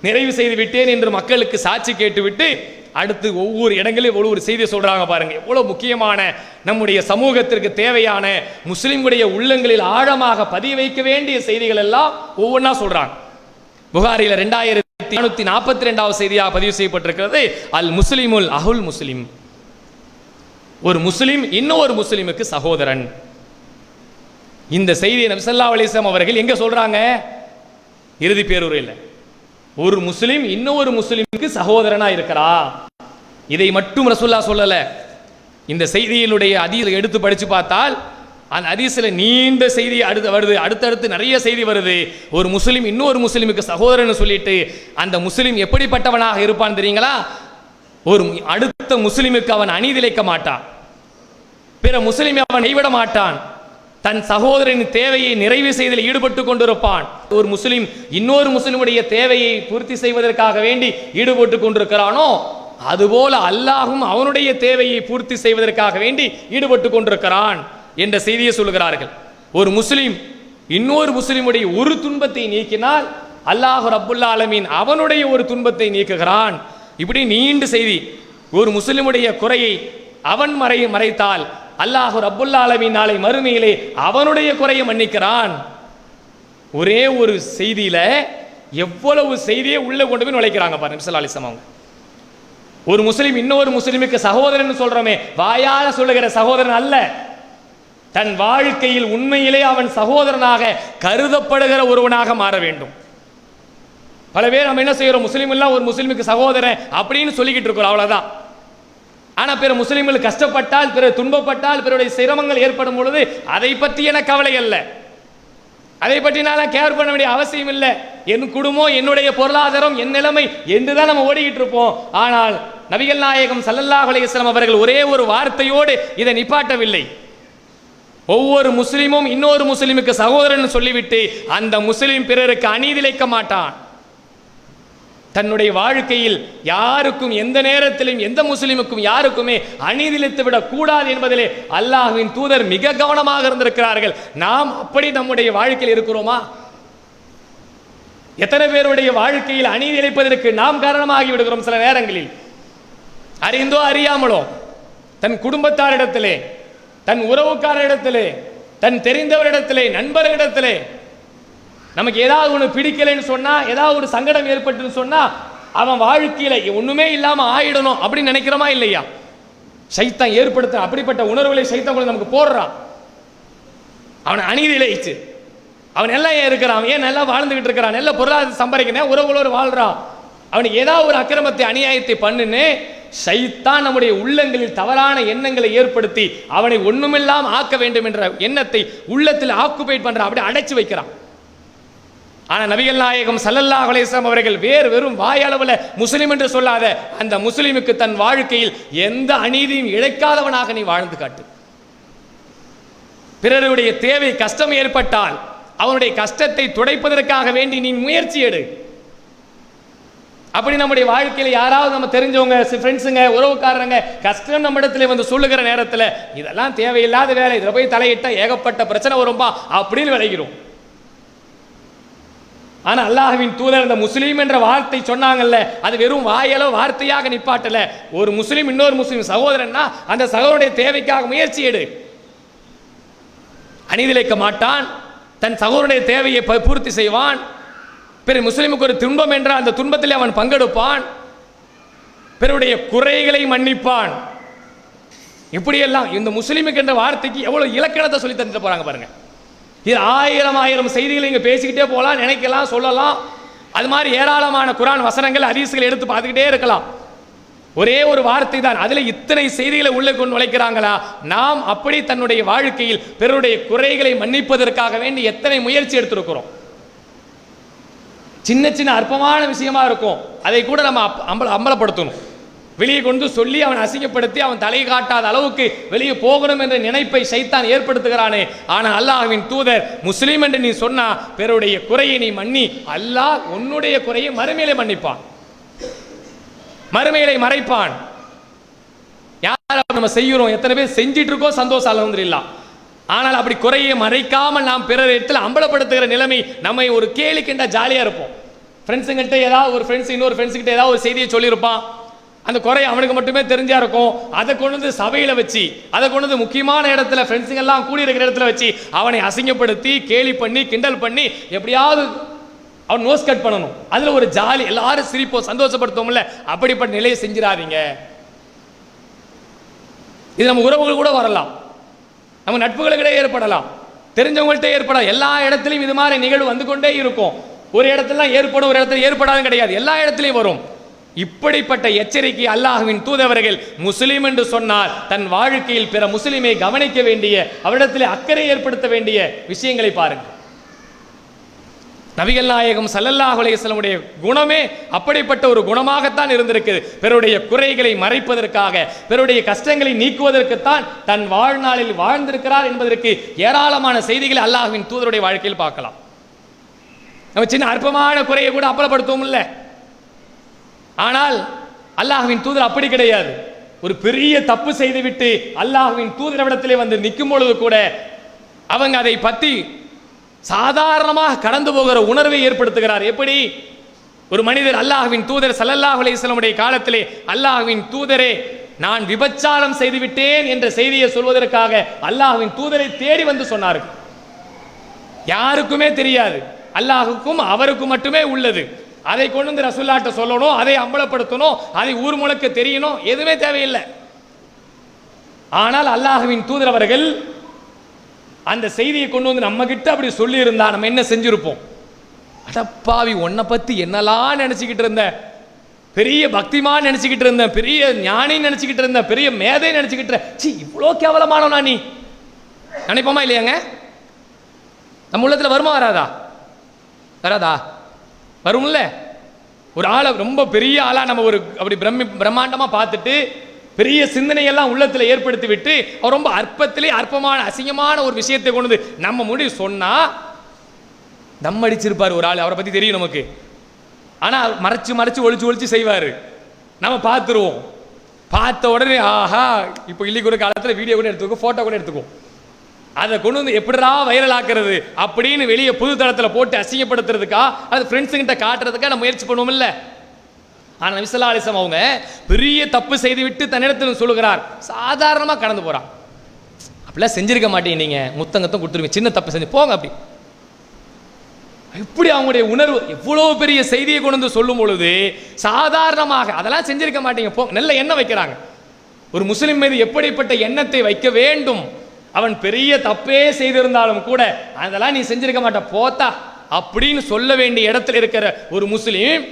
நிறைவு செய்து விட்டேன் என்று மக்களுக்கு சாட்சி கேட்டுவிட்டு அடுத்து ஒவ்வொரு இடங்களிலும் ஒவ்வொரு செய்தியை சொல்றாங்க. பாருங்க எவ்வளவு முக்கியமான, நம்முடைய சமூகத்திற்கு தேவையான, முஸ்லிம்களுடைய உள்ளங்களில் ஆழமாக பதிய வைக்க வேண்டிய செய்திகள் எல்லாம் ஒவ்வொன்றா சொல்றாங்க. புகாரில 2442 செய்தியாக பதிவு செய்யப்பட்டிருக்கிறது. அல் முஸ்லிமுல் அஹுல் முஸ்லிம். ஒரு முஸ்லிம் இன்னொரு முஸ்லிமுக்கு சகோதரன். இந்த செய்தியை நபி ஸல்லல்லாஹு அலைஹி வஸல்லம் அவர்கள் எங்க சொல்றாங்க? இறுதி பேருரையில். ஒரு முஸ்லிம் இன்னொரு முஸ்லிமுக்கு சகோதரனா இருக்கிறா. இதை மட்டும் ரசூலுல்லாஹ் சொல்லல. இந்த செய்தியினுடைய ஹதீஸை எடுத்து படிச்சு பார்த்தால் அந்த ஹதீஸ்ல நீண்ட செய்தி அடுத்தடுத்து நிறைய செய்தி வருது. ஒரு முஸ்லிம் இன்னொரு முஸ்லிமுக்கு சகோதரன் சொல்லிட்டு அந்த முஸ்லிம் எப்படிப்பட்டவனாக இருப்பான் தெரியுங்களா? ஒரு அடுத்த முஸ்லிமுக்கு அவன் அநீதிழைக்க மாட்டான், பிற முஸ்லிமை அவன் கைவிட மாட்டான், தன் சகோதரனின் தேவையை நிறைவு செய்ததில் ஈடுபட்டு கொண்டிருப்பான். ஒரு முஸ்லிம் இன்னொரு முஸ்லிமுடைய தேவையை பூர்த்தி செய்வதற்காக வேண்டி ஈடுபட்டு கொண்டிருக்கிறானோ அதுபோல அல்லாஹும் அவனுடைய தேவையை பூர்த்தி செய்வதற்காக வேண்டி ஈடுபட்டு கொண்டிருக்கிறான் என்ற செய்தியை சொல்லுகிறார்கள். ஒரு முஸ்லிம் இன்னொரு முஸ்லிமுடைய ஒரு துன்பத்தை நீக்கினால் அல்லாஹ் ரப்புல் ஆலமீன் அவனுடைய ஒரு துன்பத்தை நீக்குகிறான். இப்படி நீண்ட செய்தி. ஒரு முஸ்லிமுடைய குறையை அவன் மறைத்தால் அல்லாஹ் ரப்புல் ஆலமீன் நாளை மறுமையிலே அவனுடைய குறையை மன்னிக்கிறான். ஒரே ஒரு செய்தியில எவ்வளவு செய்தியை உள்ள கொண்டு போய் நுழைக்கிறாங்க பாருங்க ஸல்லல்லாஹு அலைஹி வஸல்லம். ஒரு முஸ்லிம் இன்னொரு முஸ்லிமுக்கு சகோதரன் சொல்றோமே, வாயால சொல்லுகிற சகோதரன் அல்ல, தன் வாழ்க்கையில் உண்மையிலே அவன் சகோதரனாக கருதப்படுகிற ஒருவனாக மாற வேண்டும். பல பேர் நம்ம என்ன செய்யறோம், முஸ்லீம் எல்லாம் ஒரு முஸ்லீமுக்கு சகோதரன் அப்படின்னு சொல்லிக்கிட்டு இருக்கிறோம், அவ்வளவுதான். ஆனா பிற முஸ்லீம்கள் கஷ்டப்பட்டால், பிற துன்பப்பட்டால், பிறருடைய சிரமங்கள் ஏற்படும் பொழுது அதை பற்றி எனக்கு கவலை அல்ல, அதை பற்றி நான் கேர் பண்ண வேண்டிய அவசியம் இல்லை. என் குடும்பம், என்னுடைய பொருளாதாரம், என் நிலைமை என்றுதான் நம்ம ஓடிக்கிட்டு இருப்போம். ஆனால் நபிகள் நாயகம் ஸல்லல்லாஹு அலைஹி வஸல்லம் அவர்கள் ஒரே ஒரு வார்த்தையோடு இதை நிப்பாட்டவில்லை. ஒவ்வொரு முஸ்லிமும் இன்னொரு முஸ்லிமுக்கு சகோதரன் சொல்லிவிட்டு அந்த முஸ்லிம் பிறருக்கு அநீதிழைக்க மாட்டான். தன்னுடைய வாழ்க்கையில் யாருக்கும் எந்த நேரத்திலும் எந்த முஸ்லிமுக்கும் யாருக்குமே அநீதிழைத்து விடக் கூடாது என்பதிலே அல்லாஹ்வின் தூதர் மிக கவனமாக இருந்திருக்கிறார்கள். நாம் அப்படி நம்முடைய வாழ்க்கையில் இருக்கிறோமா? எத்தனை பேருடைய வாழ்க்கையில் அநீதி இழைப்பதற்கு நாம் காரணமாகி விடுகிறோம். சில நேரங்களில் அறிந்தோ அறியாமலோ தன் குடும்பத்தாரிடத்திலே, தன் உறவுக்காரிடத்திலே, தன் தெரிந்தவரிடத்திலே, நண்பர்களிடத்திலே நமக்கு ஏதாவது ஒன்று பிடிக்கலைன்னு சொன்னா, ஏதாவது ஒரு சங்கடம் ஏற்பட்டுன்னு சொன்னா, அவன் வாழ்க்கையில ஒண்ணுமே இல்லாம ஆயிடணும் அப்படின்னு நினைக்கிறோமா இல்லையா? சைத்தான் ஏற்படுத்த அப்படிப்பட்ட உணர்வுகளை சைத்தான் நமக்கு போடுறான். அவனை அநீதி இழைச்சு அவன் எல்லாம் ஏன் இருக்கிறான், ஏன் நல்லா வாழ்ந்துகிட்டு இருக்கிறான், நல்ல பொருளாதார சம்பாதிக்கிறேன், உறவுகளோடு வாழ்றான், அவனுக்கு ஏதாவது ஒரு அக்கிரமத்தை அநியாயத்தை பண்ணுன்னு சைத்தான் நம்முடைய உள்ளங்களில் தவறான எண்ணங்களை ஏற்படுத்தி அவனை ஒண்ணுமில்லாம ஆக்க வேண்டும் என்ற எண்ணத்தை உள்ளத்தில் ஆக்குபைட் பண்ற, அப்படி அடைச்சு வைக்கிறான். ஆனா நபிகள் நாயகம் ஸல்லல்லாஹு அலைஹி வஸல்லம் அவர்கள் வெறும் வாயளவுல முஸ்லிம் என்று சொல்லாத அந்த முஸ்லிமுக்கு தன் வாழ்க்கையில் எந்த அநீதியும் இழைக்காதவனாக நீ வாழ்ந்து காட்டு. பிறருடைய தேவை, கஷ்டம் ஏற்பட்டால் அவனுடைய கஷ்டத்தை துடைப்பதற்காக வேண்டி நீ முயற்சி எடு. அப்படி நம்முடைய வாழ்க்கையில் யாராவது நம்ம தெரிஞ்சவங்க, ஃப்ரெண்ட்ஸுங்க, உறவுக்காரங்க கஷ்டம் நம்ம இடத்துல வந்து சொல்லுகிற நேரத்தில் இதெல்லாம் தேவையில்லாத வேலை, இதில் போய் தலையிட்ட ஏகப்பட்ட பிரச்சனை வரும்பா அப்படின்னு விளைகிறோம். ஆனா அல்லாஹ்வின் தூதர் அந்த முஸ்லீம் என்ற வார்த்தை சொன்னாங்கல்ல, அது வெறும் வாயளவு வார்த்தையாக நிப்பாட்டல. ஒரு முஸ்லீம் இன்னொரு முஸ்லீம் சகோதரன்னா அந்த சகோதரனுடைய தேவைக்காக முயற்சி எடு. அநீதிழைக்க மாட்டான், தன் சகோதரனுடைய தேவையை பூர்த்தி செய்வான். பிற முஸ்லீமுக்கு ஒரு துன்பம் என்றால் அந்த துன்பத்தில் அவன் பங்கெடுப்பான், பிறருடைய குறைகளை மன்னிப்பான். இப்படியெல்லாம் இந்த முஸ்லீமுக்கு என்ற வார்த்தைக்கு எவ்வளவு இலக்கணத்தை சொல்லி தந்துட்டு போறாங்க பாருங்க. இது ஆயிரம் செய்திகளை இங்கே பேசிக்கிட்டே போகலாம், நினைக்கலாம், சொல்லலாம். அது மாதிரி ஏராளமான குர்ஆன் வசனங்கள், ஹதீஸ்களை எடுத்து பார்த்துக்கிட்டே இருக்கலாம். ஒரே ஒரு வார்த்தை தான், அதில் இத்தனை செய்திகளை உள்ளே கொண்டு நுழைக்கிறாங்களா? நாம் அப்படி தன்னுடைய வாழ்க்கையில் பிறருடைய குறைகளை மன்னிப்பதற்காக வேண்டி எத்தனை முயற்சி எடுத்திருக்கிறோம். சின்ன சின்ன அற்பமான விஷயமா இருக்கும், அதை கூட நம்ம அம்பலப்படுத்தணும். வெளியே கொண்டு சொல்லி அவன் அசிங்கப்படுத்தி அவன் தலை காட்டாத அளவுக்கு வெளியே போகணும் என்ற நினைப்பை சைத்தான் ஏற்படுத்துகிறானே. ஆனால் அல்லாஹ்வின் தூதர் முஸ்லீம் என்று நீ சொன்னா பிறருடைய குறையை நீ மன்னி, அல்லாஹ் உன்னுடைய குறையை மறுமையிலே மன்னிப்பான், மறுமையிலே மறைப்பான். யார் நம்ம செய்கிறோம், எத்தனை பேர் செஞ்சிட்டு இருக்கோம், சந்தோஷம் அல்ஹம்துலில்லாஹ். ஆனால் அப்படி குறையை மறைக்காமல் நாம் பிறர் இடத்தில் அம்பலப்படுத்துகிற நிலைமை நம்மை ஒரு கேலிக்கின்ற ஜாலியா இருப்போம். ஃப்ரெண்ட்ஸுங்கிட்ட ஏதாவது ஒரு ஃப்ரெண்ட்ஸ் இன்னொரு ஃப்ரெண்ட்ஸுக்கிட்ட ஏதாவது ஒரு செய்தியை சொல்லியிருப்பான், அந்த குறை அவனுக்கு மட்டுமே தெரிஞ்சா இருக்கும். அதை கொண்டு வந்து சபையில வச்சு, அதை கொண்டு வந்து முக்கியமான இடத்துல ஃப்ரெண்ட்ஸுங்க எல்லாம் கூடி இருக்கிற இடத்துல வச்சு அவனை அசிங்கப்படுத்தி கேலி பண்ணி கிண்டல் பண்ணி எப்படியாவது அவன் நோஸ் கட் பண்ணணும். அதுல ஒரு ஜாலி, எல்லாரும் சிரிப்போம், சந்தோஷப்படுத்துவோம்ல. அப்படிப்பட்ட நிலையை செஞ்சிடாதீங்க. இது நம்ம உறவுகள் கூட வரலாம், நம்ம நட்புகளுக்கிடையே ஏற்படலாம், தெரிஞ்சவங்கள்ட்ட ஏற்படலாம். எல்லா இடத்துலையும் இது மாதிரி நிகழ்வு வந்து கொண்டே இருக்கும். ஒரு இடத்துல ஏற்படும், ஒரு இடத்துல ஏற்படாதுன்னு கிடையாது, எல்லா இடத்துலையும் வரும். இப்படிப்பட்ட எச்சரிக்கை அல்லாஹ்வின் தூதவர்கள் முஸ்லிம் என்று சொன்னால் தன் வாழ்க்கையில் பிற முஸ்லிமை கவனிக்க வேண்டிய, அவரிடத்தில் அக்கறை ஏற்படுத்த வேண்டிய விஷயங்களை பாருங்கள். நபிகள் நாயகம் ஸல்லல்லாஹு அலைஹி வஸல்லம் உடைய குணமே அப்படிப்பட்ட ஒரு குணமாகத்தான் இருந்திருக்குது. பிறருடைய குறைகளை மறைப்பதற்காக, பிறருடைய கஷ்டங்களை நீக்குவதற்குத்தான் தன் வாழ்நாளில் வாழ்ந்திருக்கிறார் என்பதற்கு ஏராளமான செய்திகளை அல்லாஹ்வின் தூதருடைய வாழ்க்கையில் பார்க்கலாம். நம்ம சின்ன அற்பமான குறையை கூட அம்பலப்படுத்தவும் இல்லை. ஆனால் அல்லாஹ்வின் தூதர் அப்படி கிடையாது. ஒரு பெரிய தப்பு செய்துவிட்டு அல்லாஹ்வின் தூதரிடத்திலே வந்து நிற்கும் பொழுது கூட அவங்க அதை பற்றி சாதாரணமாக கடந்து போகிற உணர்வை ஏற்படுத்துகிறார். எப்படி ஒரு மனிதர் அல்லாஹ்வின் தூதர் ஸல்லல்லாஹு அலைஹி வஸல்லம் உடைய காலத்திலே அல்லாஹ்வின் தூதரே நான் விபச்சாரம் செய்துவிட்டேன் என்ற செய்தியை சொல்வதற்காக அல்லாஹ்வின் தூதரை தேடி வந்து சொன்னார்கள். யாருக்குமே தெரியாது, அல்லாஹுக்கும் அவருக்கும் மட்டுமே உள்ளது. அதை கொண்டு வந்து ரசூலுல்லாஹ்ட்ட சொல்லணும், அதை அம்பலப்படுத்தணும், அதை ஊர் முழுக்க தெரியணும், எதுவுமே தேவையில்லை. ஆனால் அல்லாஹ்வின் தூதர் அவர்கள் அந்த செய்தியை கொண்டு வந்து நம்ம கிட்ட அப்படி சொல்லி இருந்தா நம்ம என்ன செஞ்சிருப்போம்? அடப்பாவி, உன்னை பத்தி என்னெல்லாம் நினைச்சுக்கிட்டு இருந்த, பெரிய பக்திமான் நினைச்சுக்கிட்டு இருந்தேன், பெரிய ஞானி நினைச்சுக்கிட்டு இருந்தேன், பெரிய மேதை நினைச்சுக்கிட்டு சி இவ்வளோ கேவலமானவனா நீ நினைப்போமா இல்லையாங்க? நம்ம உள்ளத்துல வருமா வராதா? வராதா? வரும்ல. ஒரு ஆளை ரொம்ப பெரிய ஆளா நம்ம ஒரு அப்படி பிரம்மாண்டமா பார்த்துட்டு பெரிய சிந்தனையெல்லாம் உள்ளத்துல ஏற்படுத்தி விட்டு அவர் ரொம்ப அற்பத்திலே அற்பமான அசிங்கமான ஒரு விஷயத்தை கொண்டு வந்து நம்ம முடி சொன்னா தம் அடிச்சிருப்பார் ஒரு ஆள். அவரை பத்தி தெரியும் நமக்கு. ஆனா மறைச்சு மறைச்சு ஒளிச்சு ஒளிச்சு செய்வாரு. நம்ம பார்த்துருவோம். பார்த்த உடனே ஆஹா, இப்போ இல்லைக்கு ஒரு காலத்தில் வீடியோ கூட எடுத்துக்கோ, போட்டோ கூட எடுத்துக்கோ, அதை கொண்டு வந்து எப்படிடா வைரல் ஆக்குறது அப்படின்னு வெளியே புது தளத்தில் போட்டு அசிங்கப்படுத்துறதுக்கா அது ஃப்ரெண்ட்ஸுங்கிட்ட காட்டுறதுக்கா நம்ம முயற்சி பண்ணுவோம் இல்லை? ஆனால் நபி ஸல்லல்லாஹு அலைஹி வஸல்லம் அவங்க பெரிய தப்பு செய்து விட்டு தன்னிடத்தில் சொல்லுகிறார், சாதாரணமாக கடந்து போகிறான். அப்படிலாம் செஞ்சிருக்க மாட்டீங்க, நீங்கள் முத்தங்கத்தம் கொடுத்துருவீங்க, சின்ன தப்பு செஞ்சு போங்க அப்படி. இப்படி அவங்களுடைய உணர்வு எவ்வளோ பெரிய செய்தியை கொண்டு வந்து சொல்லும் பொழுது சாதாரணமாக அதெல்லாம் செஞ்சிருக்க மாட்டீங்க போ, நல்ல எண்ணம் வைக்கிறாங்க. ஒரு முஸ்லிம் மீது எப்படிப்பட்ட எண்ணத்தை வைக்க வேண்டும், அவன் பெரிய தப்பே செய்திருந்தாலும் கூட அதெல்லாம் நீ செஞ்சிருக்க மாட்ட போத்தா அப்படின்னு சொல்ல வேண்டிய இடத்துல இருக்கிற ஒரு முஸ்லிம்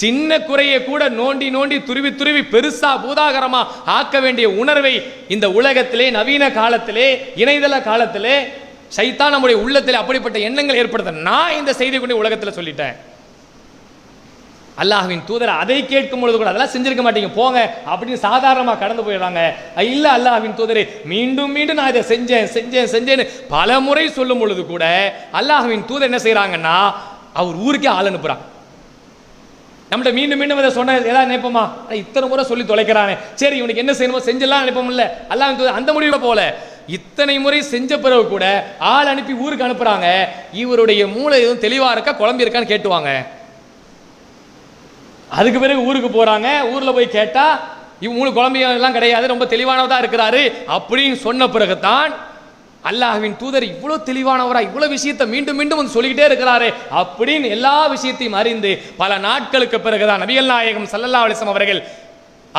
சின்ன குறையை கூட நோண்டி நோண்டி துருவி துருவி பெருசா பூதாகரமா ஆக்க வேண்டிய உணர்வை இந்த உலகத்திலே நவீன காலத்திலே இணையதள காலத்திலே சைத்தான் நம்முடைய உள்ளத்தில் அப்படிப்பட்ட எண்ணங்கள் ஏற்படுத்த நான் இந்த செய்தி கொண்டு உலகத்தில் சொல்லிட்டேன். அல்லாஹ்வின் தூதர் அதை கேட்கும் பொழுது கூட அதெல்லாம் செஞ்சிருக்க மாட்டீங்க போங்க அப்படின்னு சாதாரணமாக கடந்து போயிடுறாங்க. இல்லை, அல்லாஹ்வின் தூதரை மீண்டும் மீண்டும் நான் இதை செஞ்சேன் செஞ்சேன் செஞ்சேன்னு பல முறை சொல்லும் பொழுது கூட அல்லாஹ்வின் தூதர் என்ன செய்யறாங்கன்னா அவர் ஊருக்கே ஆள் அனுப்புறாங்க. நம்மகிட்ட மீண்டும் மீண்டும் இதை சொன்ன ஏதாவது நினைப்போமா? இத்தனை முறை சொல்லி தொலைக்கிறானே, சரி இவனுக்கு என்ன செய்யணுமோ செஞ்செல்லாம் நினைப்போம் இல்லை? அல்லாஹ்வின் தூதர் அந்த முடிவை போல இத்தனை முறை செஞ்ச பிறகு கூட ஆள் அனுப்பி ஊருக்கு அனுப்புறாங்க. இவருடைய மூளை எதுவும் தெளிவா இருக்கா, குழம்பி இருக்கான்னு கேட்டுவாங்க. அதுக்கு பிறகு ஊருக்கு போறாங்க. ஊர்ல போய் கேட்டா இவங்க மூணு குழம்பியெல்லாம் கிடையாது, ரொம்ப தெளிவானவதா இருக்கிறாரு அப்படின்னு சொன்ன பிறகுதான் அல்லாஹ்வின் தூதர் இவ்வளவு தெளிவானவரா இவ்வளவு விஷயத்தை மீண்டும் மீண்டும் வந்து சொல்லிக்கிட்டே இருக்கிறாரு அப்படின்னு எல்லா விஷயத்தையும் அறிந்து பல நாட்களுக்கு பிறகுதான் நபிகள் நாயகம் ஸல்லல்லாஹு அலைஹி வஸல்லம் அவர்கள்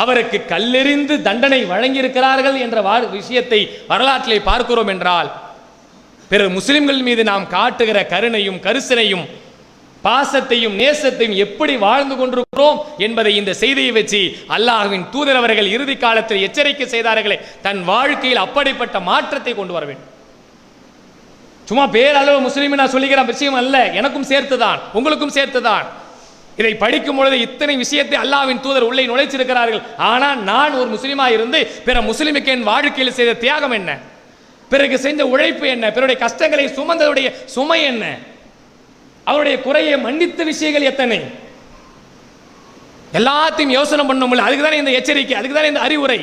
அவருக்கு கல்லெறிந்து தண்டனை வழங்கியிருக்கிறார்கள் என்ற விஷயத்தை வரலாற்றிலே பார்க்கிறோம். என்றால் பிற முஸ்லிம்கள் மீது நாம் காட்டுகிற கருணையும் கரிசனையும் பாசத்தையும் நேசத்தையும் எப்படி வாழ்ந்து கொண்டிருக்கிறோம் என்பதை இந்த செய்தியை வச்சு அல்லாஹ்வின் தூதர் அவர்கள் இறுதி காலத்தில் எச்சரிக்கை செய்தார்களே, தன் வாழ்க்கையில் அப்படிப்பட்ட மாற்றத்தை கொண்டு வர வேண்டும். சும்மா பேரளவு முஸ்லிம் நான் சொல்லிக்கிற விஷயம் அல்ல, எனக்கும் சேர்த்துதான் உங்களுக்கும் சேர்த்துதான். இதை படிக்கும் பொழுது இத்தனை விஷயத்தை அல்லாஹ்வின் தூதர் உள்ளே நுழைச்சிருக்கிறார்கள். ஆனால் நான் ஒரு முஸ்லிமா இருந்து பிற முஸ்லிமுக்கு என் வாழ்க்கையில் செய்த தியாகம் என்ன, பிறகு செஞ்ச உழைப்பு என்ன, பிறருடைய கஷ்டங்களை சுமந்ததுடைய சுமை என்ன, அவருடைய குறையை மன்னித்த விஷயங்கள் எத்தனை, எல்லாத்தையும் யோசனை பண்ண. அதுக்குதானே இந்த எச்சரிக்கை, அதுக்குதானே இந்த அறிவுரை.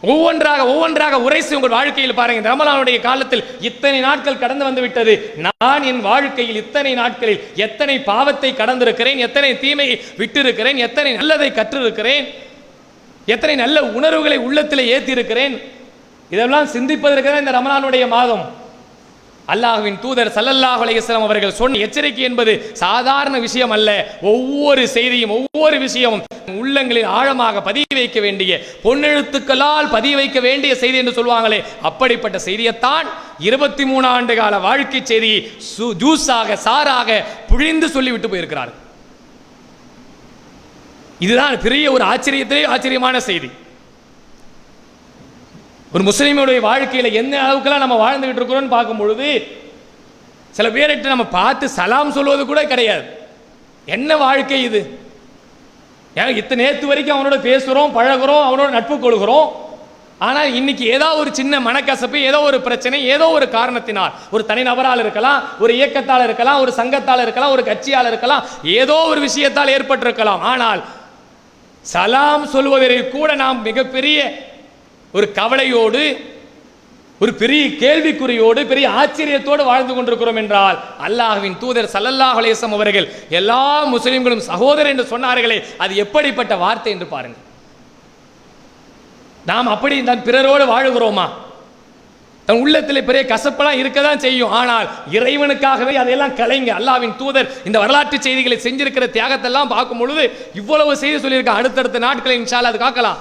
ஒவ்வொன்றாக உரைசி உங்கள் வாழ்க்கையில் பாருங்க. ரமலானுடைய காலத்தில் இத்தனை நாட்கள் கடந்து வந்து விட்டது. நான் என் வாழ்க்கையில் இத்தனை நாட்களில் எத்தனை பாவத்தை கடந்திருக்கிறேன், எத்தனை தீமையை விட்டிருக்கிறேன், எத்தனை நல்லதை கற்றிருக்கிறேன், எத்தனை நல்ல உணர்வுகளை உள்ளத்தில் ஏற்றி இருக்கிறேன். இதெல்லாம் சிந்திப்பதற்கு தான் இந்த ரமலானுடைய மாதம். அல்லாஹ்வின் தூதர் ஸல்லல்லாஹு அலைஹி வஸல்லம் அவர்கள் சொன்ன எச்சரிக்கை என்பது சாதாரண விஷயம் அல்ல. ஒவ்வொரு செய்தியும் ஒவ்வொரு விஷயமும் உள்ளங்களில் ஆழமாக பதிய வைக்க வேண்டிய, பொன்னெழுத்துக்களால் பதிய வைக்க வேண்டிய செய்தி என்று சொல்வாங்களே, அப்படிப்பட்ட செய்தியைத்தான் 23 ஆண்டு கால வாழ்க்கை செய்தியை ஜூஸாக சாராக புழிந்து சொல்லிவிட்டு போயிருக்கிறார். இதுதான் பெரிய ஒரு ஆச்சரியமான செய்தி. ஒரு முஸ்லிமுடைய வாழ்க்கையில எந்த அளவுக்குலாம் நம்ம வாழ்ந்துகிட்டு இருக்கிறோம்னு பார்க்கும் பொழுது சில பேர்கிட்ட நம்ம பார்த்து சலாம் சொல்வது கூட கிடையாது. என்ன வாழ்க்கை இது? இத்தனை நேற்று வரைக்கும் அவனோட பேசுகிறோம், பழகிறோம், அவனோட நட்பு கொள்கிறோம். ஆனால் இன்னைக்கு ஏதோ ஒரு சின்ன மனக்கசப்பு, ஏதோ ஒரு பிரச்சனை, ஏதோ ஒரு காரணத்தினால், ஒரு தனிநபரால் இருக்கலாம், ஒரு இயக்கத்தால் இருக்கலாம், ஒரு சங்கத்தால் இருக்கலாம், ஒரு கட்சியால் இருக்கலாம், ஏதோ ஒரு விஷயத்தால் ஏற்பட்டிருக்கலாம். ஆனால் சலாம் சொல்வதற்கு கூட நாம் மிகப்பெரிய ஒரு கவலையோடு, ஒரு பெரிய கேள்விக்குறியோடு, பெரிய ஆச்சரியத்தோடு வாழ்ந்து கொண்டிருக்கிறோம் என்றால் அல்லாஹ்வின் தூதர் ஸல்லல்லாஹு அலைஹி வஸல்லம் அவர்கள் எல்லா முஸ்லிம்களும் சகோதரர் என்று சொன்னார்களே, அது எப்படிப்பட்ட வார்த்தை என்று பாருங்கள். நாம் அப்படி தான் பிறரோடு வாழுகிறோமா? தன் உள்ளத்தில் பெரிய கசப்பெல்லாம் இருக்கதான் செய்யும். ஆனால் இறைவனுக்காகவே அதையெல்லாம் கலைங்க. அல்லாஹ்வின் தூதர் இந்த வரலாற்று செய்திகளை செஞ்சிருக்கிற தியாகத்தெல்லாம் பார்க்கும் பொழுது இவ்வளவு செய்தி சொல்லியிருக்க. அடுத்தடுத்த நாட்களை இன்ஷா அல்லாஹ் அது காக்கலாம்.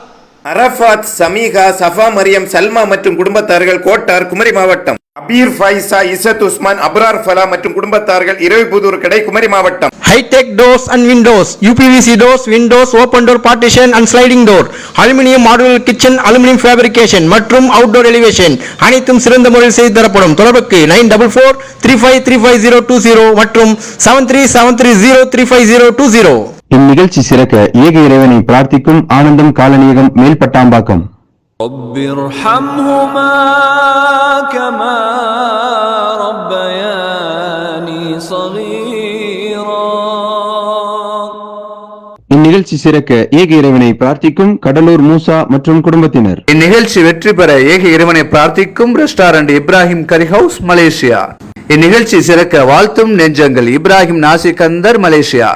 அரஃபாத், சமீகா, சஃபா மரியம், சல்மா மற்றும் குடும்பத்தார்கள், கோட்டார், குமரி மாவட்டம். அபீர் ஃபைசா, இசத் உஸ்மான், அப்ரார் ஃபலா மற்றும் குடும்பத்தார்கள் இரவிபுதூர் கடை, குமரி மாவட்டம். High-tech doors and windows, UPVC doors, windows, open door partition and sliding door, aluminium modular kitchen, aluminium fabrication மற்றும் outdoor elevation அனைத்தும் சிறந்த முறையில் செய்து தரப்படும். தொடர்புக்கு 9443535020 மற்றும் 7373035020. இந்நிகழ்ச்சி சிறக்க ஏக இறைவனை பிரார்த்திக்கும் ஆனந்தம் காலனியகம் மேல்பட்டாம்பாக்கம். رب ارحمهما كما ربياني صغيرا. இந்நிகழ்ச்சி சிறக்க ஏக இறைவனை பிரார்த்திக்கும் கடலூர் மூசா மற்றும் குடும்பத்தினர். இந்நிகழ்ச்சி வெற்றி பெற ஏக இறைவனை பிரார்த்திக்கும் restaurant Ibrahim curry house, Malaysia. இந்நிகழ்ச்சி சிறக்க வாழ்த்தும் நெஞ்சங்கள் Ibrahim nasi kandar, Malaysia.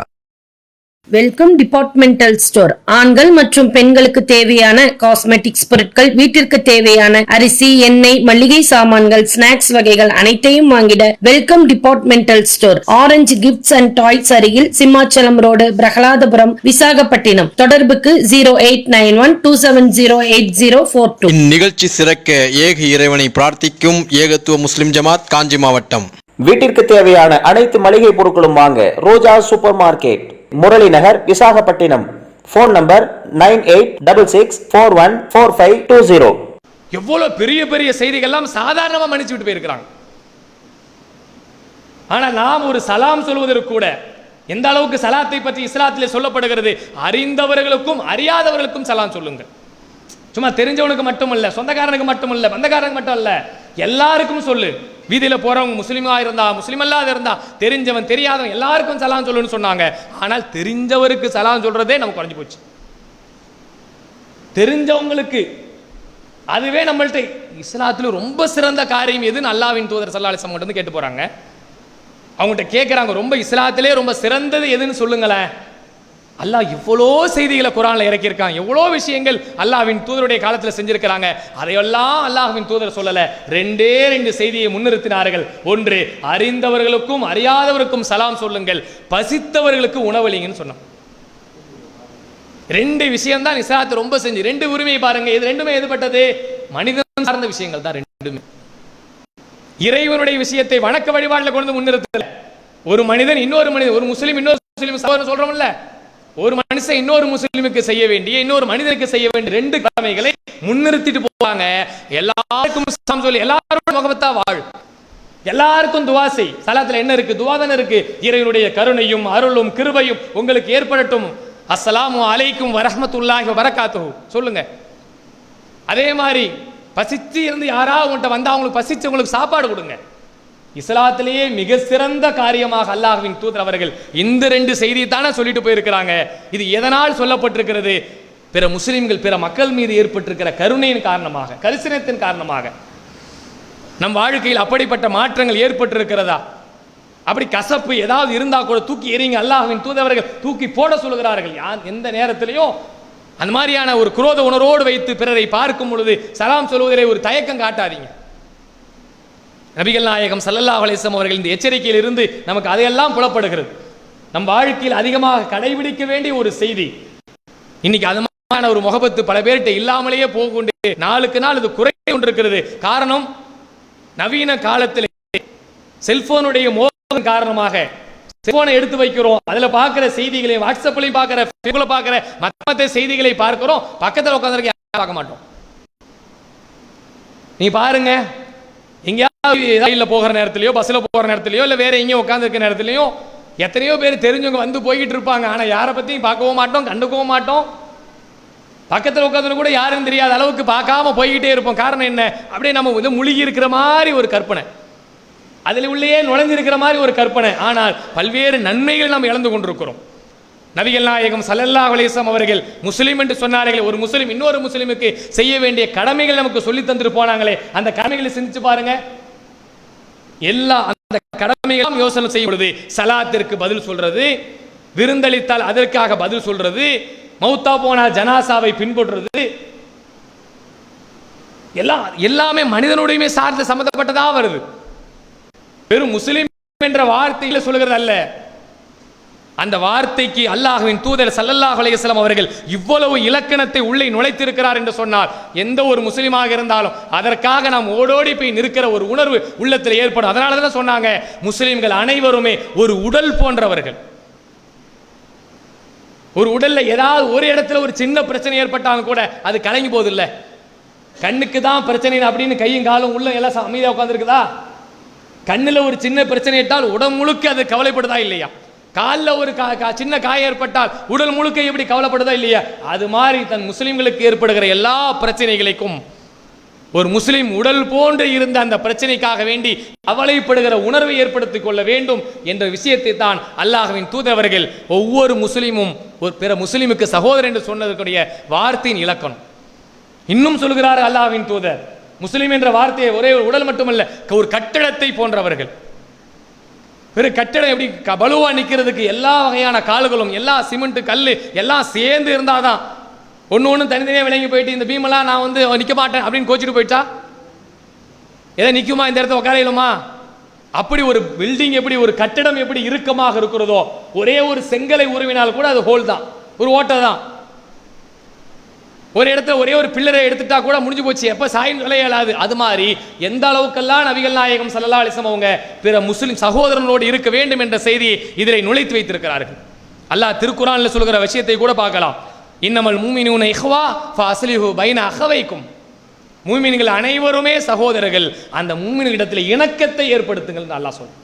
Welcome departmental store. ஆண்கள் மற்றும் பெண்களுக்கு தேவையான காஸ்மெட்டிக்ஸ் பொருட்கள், வீட்டிற்கு தேவையான அரிசி, எண்ணெய், மளிகை சாமான்கள், ஸ்நாக்ஸ் வகைகள் அனைத்தையும் வாங்கிட welcome departmental store. Orange gifts and toys அருகில் சிம்மாச்சலம் ரோடு, பிரகலாதபுரம், விசாகப்பட்டினம். தொடர்புக்கு 0891270804. இந்நிகழ்ச்சி சிறக்க ஏக இறைவனை பிரார்த்திக்கும் ஏகத்துவ முஸ்லிம் ஜமாத், காஞ்சி மாவட்டம். வீட்டிற்கு தேவையான அனைத்து மளிகை பொருட்களும் வாங்க Roja super market, Murali Nagar, Visakhapatnam. Phone number 9866414520. எவ்வளவு பெரிய பெரிய செய்திகள்லாம் சாதாரணமா மன்னிச்சு விட்டு போயிருக்கிறாங்க. ஆனா நாம் ஒரு சலாம் சொல்வதற்கு கூட எந்த அளவுக்கு சலாத்தை பற்றி இஸ்லாத்திலே சொல்லப்படுகிறது, அறிந்தவர்களுக்கும் அறியாதவர்களுக்கும் சலாம் சொல்லுங்கள். சும்மா தெரிஞ்சவனுக்கு மட்டுமல்ல, சொந்தக்காரனுக்கு மட்டுமல்ல, பந்தக்காரனுக்கு மட்டும் அல்ல, எல்லாருக்கும் சொல்லு. வீதியில போறவங்க முஸ்லிமா இருந்தா, முஸ்லிம் அல்லாத இருந்தா, தெரிஞ்சவன் தெரியாதவன் எல்லாருக்கும் சலாம் சொல்லுன்னு சொன்னாங்க. ஆனால் தெரிஞ்சவருக்கு சலாம் சொல்றதே நமக்கு குறைஞ்சு போச்சு. தெரிஞ்சவங்களுக்கு அதுவே நம்மள்ட்ட இஸ்லாத்துல ரொம்ப சிறந்த காரியம் எதுன்னு அல்லாஹ்வின் தூதர் ஸல்லல்லாஹு அலைஹி வஸல்லம் கிட்ட கேட்டு போறாங்க. அவங்ககிட்ட கேட்குறாங்க, ரொம்ப இஸ்லாத்திலே ரொம்ப சிறந்தது எதுன்னு சொல்லுங்களேன். அல்லாஹ் எவ்வளோ செய்திகளை குர்ஆன்ல இறக்கியிருக்கான், எவ்வளோ விஷயங்கள் அல்லாஹ்வின் தூதருடைய காலத்தில் செஞ்சிருக்கிறாங்க. அதையெல்லாம் அல்லாஹ்வின் தூதர் சொல்லல, ரெண்டே ரெண்டு செய்தியை முன்னிறுத்தினார்கள். ஒன்று, அறிந்தவர்களுக்கும் அறியாதவருக்கும் சலாம் சொல்லுங்கள், பசித்தவர்களுக்கு உணவளிங்கன்னு சொன்னான். ரெண்டு விஷயம் தான் இஸ்லாத்தை ரொம்ப செஞ்சு. ரெண்டு உரிமையை பாருங்க, இது ரெண்டுமே எதுப்பட்டது? மனிதன் சார்ந்த விஷயங்கள் தான் ரெண்டுமே. இறைவனுடைய விஷயத்தை வணக்க வழிபாடுல கொண்டு முன்னிறுத்தல. ஒரு மனிதன் இன்னொரு மனிதன், ஒரு முஸ்லிம் இன்னொரு முஸ்லிம் சொல்றோம்ல, ஒரு மனுஷன் இன்னொரு முஸ்லிமுக்கு செய்ய வேண்டிய, இன்னொரு மனிதனுக்கு செய்ய வேண்டிய ரெண்டு கடமைகளை முன்னிறுத்திட்டு போவாங்க. எல்லாருக்கும் சலாம் சொல்லி எல்லாரும் முகமத்தா வாழ், எல்லாருக்கும் துவா செய். சலாத்துல என்ன இருக்கு? துவா தானே இருக்கு. இறைவனுடைய கருணையும் அருளும் கிருபையும் உங்களுக்கு ஏற்படட்டும், அஸ்ஸலாமு அலைக்கும் வரஹ்மத்துல்லாஹி வபரகாத்துஹு சொல்லுங்க. அதே மாதிரி பசிச்சு இருந்து யாராவது உங்கள்கிட்ட வந்தா அவங்களுக்கு பசிச்சு உங்களுக்கு சாப்பாடு கொடுங்க. இஸ்லாத்திலேயே மிக சிறந்த காரியமாக அல்லாஹ்வின் தூதர் அவர்கள் இந்த ரெண்டு செய்தியை தானே சொல்லிட்டு போயிருக்கிறாங்க. இது எதனால் சொல்லப்பட்டிருக்கிறது? பிற முஸ்லிம்கள், பிற மக்கள் மீது ஏற்பட்டிருக்கிற கருணையின் காரணமாக, கரிசனத்தின் காரணமாக. நம் வாழ்க்கையில் அப்படிப்பட்ட மாற்றங்கள் ஏற்பட்டிருக்கிறதா? அப்படி கசப்பு ஏதாவது இருந்தா கூட தூக்கி எறிங்க. அல்லாஹ்வின் தூதவர்கள் தூக்கி போட சொல்லுகிறார்கள். எந்த நேரத்திலையும் அந்த மாதிரியான ஒரு குரோத உணர்வோடு வைத்து பிறரை பார்க்கும் பொழுது சலாம் சொல்வதிலே ஒரு தயக்கம் காட்டாதீங்க. நபிகள் நாயகம் ஸல்லல்லாஹு அலைஹி வஸல்லம் அவர்கள் இந்த எச்சரிக்கையில் இருந்து நமக்கு அதையெல்லாம் புலப்படுகிறது. நம் வாழ்க்கையில் அதிகமாக கடைபிடிக்க வேண்டிய ஒரு செய்தி. இன்னைக்கு அது மாதிரியான ஒரு முகபத்து பல பேர்கிட்ட இல்லாமலேயே போகொண்டு நாளுக்கு நாள் இது குறைந்து கொண்டிருக்கிறது. காரணம், நவீன காலத்தில் செல்போனுடைய மோகம் காரணமாக செல்போனை எடுத்து வைக்கிறோம், அதுல பார்க்கிற செய்திகளையும் வாட்ஸ்அப்லையும் பார்க்கிற, ஃபேஸ்புக்ல பார்க்கிற மற்ற செய்திகளை பார்க்கிறோம், பக்கத்தில் உட்கார்ந்து பார்க்க மாட்டோம். நீ பாருங்க, எங்கேயாவது ரயிலில் போகிற நேரத்திலையோ, பஸ்ஸில் போகிற நேரத்திலையோ, இல்லை வேற எங்கேயும் உட்காந்துருக்க நேரத்திலையோ எத்தனையோ பேர் தெரிஞ்சவங்க வந்து போய்கிட்டு இருப்பாங்க. ஆனால் யாரை பற்றியும் பார்க்கவும் மாட்டோம், கண்டுக்கவும் மாட்டோம். பக்கத்தில் உட்காந்து கூட யாருன்னு தெரியாத அளவுக்கு பார்க்காம போய்கிட்டே இருப்போம். காரணம் என்ன? அப்படியே நம்ம வந்து முழுகி இருக்கிற மாதிரி ஒரு கற்பனை, அதில் உள்ளே நுழைஞ்சிருக்கிற மாதிரி ஒரு கற்பனை. ஆனால் பல்வேறு நன்மைகள் நாம் இழந்து கொண்டிருக்கிறோம். நபிகள் நாயகம் ஸல்லல்லாஹு அலைஹி வஸல்லம் அவர்கள் முஸ்லிம் என்று சொன்னார்களே, ஒரு முஸ்லிம் இன்னொரு முஸ்லிமுக்கு செய்ய வேண்டிய கடமைகள் நமக்கு சொல்லி தந்துட்டு போனாங்களே, அந்த கடமைகளை சிந்திச்சு பாருங்க. எல்லா அந்த கடமைகளும் யோசனை செய்யும் பொழுது சலாத்திற்கு பதில் சொல்றது, விருந்தளித்தால் அதற்காக பதில் சொல்றது, மௌத்தா போனால் ஜனாசாவை பின்பற்றுறது, எல்லாமே மனிதனுடையமே சார்ந்த சம்பந்தப்பட்டதா வருது. வெறும் முஸ்லிம் என்ற வார்த்தையில சொல்கிறது அல்ல. அந்த வார்த்தைக்கு அல்லாஹ்வின் தூதர் ஸல்லல்லாஹு அலைஹி வஸல்லம் அவர்கள் இவ்வளவு இலக்கணத்தை உள்ளே நுழைத்திருக்கிறார் என்று சொன்னால் எந்த ஒரு முஸ்லிமாக இருந்தாலும் அதற்காக நாம் ஓடோடி போய் நிற்கிற ஒரு உணர்வு உள்ளத்தில் ஏற்படும். அதனால தான் சொன்னாங்க, முஸ்லிம்கள் அனைவருமே ஒரு உடல் போன்றவர்கள். ஒரு உடல்ல ஏதாவது ஒரு இடத்துல ஒரு சின்ன பிரச்சனை ஏற்பட்டாலும் கூட அது கலங்கி போதில்ல. கண்ணுக்கு தான் பிரச்சனை அப்படின்னு கையும் காலும் உள்ள எல்லாம் அமைதியாக உட்காந்துருக்குதா? கண்ணில் ஒரு சின்ன பிரச்சனை ஏற்றால் உடல் முழுக்க அது கவலைப்படுதா இல்லையா? காலில் ஒரு சின்ன காயம் ஏற்பட்டால் உடல் முழுக்க எப்படி கவலைப்படுதா இல்லையா? அது மாதிரி தன் முஸ்லிம்களுக்கு ஏற்படுகிற எல்லா பிரச்சனைகளுக்கும் ஒரு முஸ்லிம் உடல் போன்று இருந்த அந்த பிரச்சனைக்காக வேண்டி கவலைப்படுகிற உணர்வை ஏற்படுத்திக் கொள்ள வேண்டும் என்ற விஷயத்தை தான் அல்லாஹ்வின் தூதரவர்கள் ஒவ்வொரு முஸ்லிமும் ஒரு பிற முஸ்லிமுக்கு சகோதரர் என்று சொன்னதற்குரிய வார்த்தையின் இலக்கணம். இன்னும் சொல்கிறார் அல்லாஹ்வின் தூதர், முஸ்லிம் என்ற வார்த்தையை ஒரே ஒரு உடல் மட்டுமல்ல, ஒரு கட்டடத்தை போன்றவர்கள். ஒரு கட்டடம் எப்படி பலுவா நிற்கிறதுக்கு எல்லா வகையான கால்களும் எல்லா சிமெண்ட் கல் எல்லாம் சேர்ந்து இருந்தாதான். ஒன்று தனித்தனியாக விளங்கி போயிட்டு இந்த பீமெல்லாம் நான் வந்து நிற்க மாட்டேன் அப்படின்னு கோச்சிட்டு போயிட்டா எதை நிற்குமா? இந்த இடத்த உட்காரையிலுமா? அப்படி ஒரு பில்டிங் எப்படி, ஒரு கட்டடம் எப்படி இறுக்கமாக இருக்கிறதோ, ஒரே ஒரு செங்கலை உருவினால் கூட அது ஹோல் தான், ஒரு ஓட்டை தான். ஒரு இடத்துல ஒரே ஒரு பில்லரை எடுத்துட்டா கூட முடிஞ்சு போச்சு, எப்போ சாயின் விளையாடாது. அது மாதிரி எந்த அளவுக்கெல்லாம் நபிகள் நாயகம் ஸல்லல்லாஹு அலைஹி வஸல்லம் அவங்க பிற முஸ்லிம் சகோதரனோடு இருக்க வேண்டும் என்ற செய்தி இதில் நுழைத்து வைத்திருக்கிறார்கள். அல்லாஹ் திருக்குர்ஆனில் சொல்கிற விஷயத்தை கூட பார்க்கலாம். இன்னமல் மூமினூன இஹ்வா ஃபஅஸ்லிஹு பைன அஹவைக்கும். மூமின்கள் அனைவருமே சகோதரர்கள், அந்த மூமின்களிடத்தில் இணக்கத்தை ஏற்படுத்துங்கள் என்று அல்லாஹ் சொல்றான்.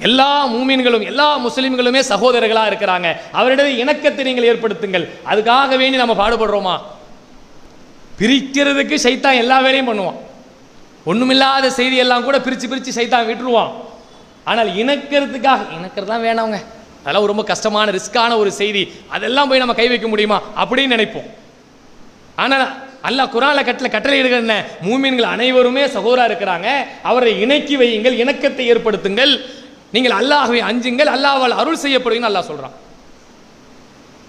எல்லா மூமின்களும் எல்லா முஸ்லிம்களுமே சகோதரர்களாக இருக்கிறாங்க, அவரிடையே இணக்கத்தை நீங்கள் ஏற்படுத்துங்கள். அதுக்காக வேண்டி நம்ம பாடுபடுறோமா? பிரிக்கிறதுக்கு சைத்தான் எல்லா வேலையும் பண்ணுவான். ஒண்ணுமில்லாத செய்தி எல்லாம் கூட பிரிச்சு சைத்தான் விட்டுருவான். ஆனால் இணக்கிறது தான் வேணாங்க, அதெல்லாம் ரொம்ப கஷ்டமான ரிஸ்கான ஒரு செய்தி, அதெல்லாம் போய் நம்ம கை வைக்க முடியுமா அப்படின்னு நினைப்போம். ஆனால் அல்லாஹ் குர்ஆன்ல கட்டளை இடுகிற என்ன, மூமின்கள் அனைவருமே சகோதரா இருக்கிறாங்க, அவரை இணக்கி வையுங்கள், இணக்கத்தை ஏற்படுத்துங்கள், நீங்கள் அல்லாஹ்வை அஞ்சுங்கள், அல்லாஹ்வால் அருள் செய்யப்படுவீங்கன்னு அல்லாஹ் சொல்றான்.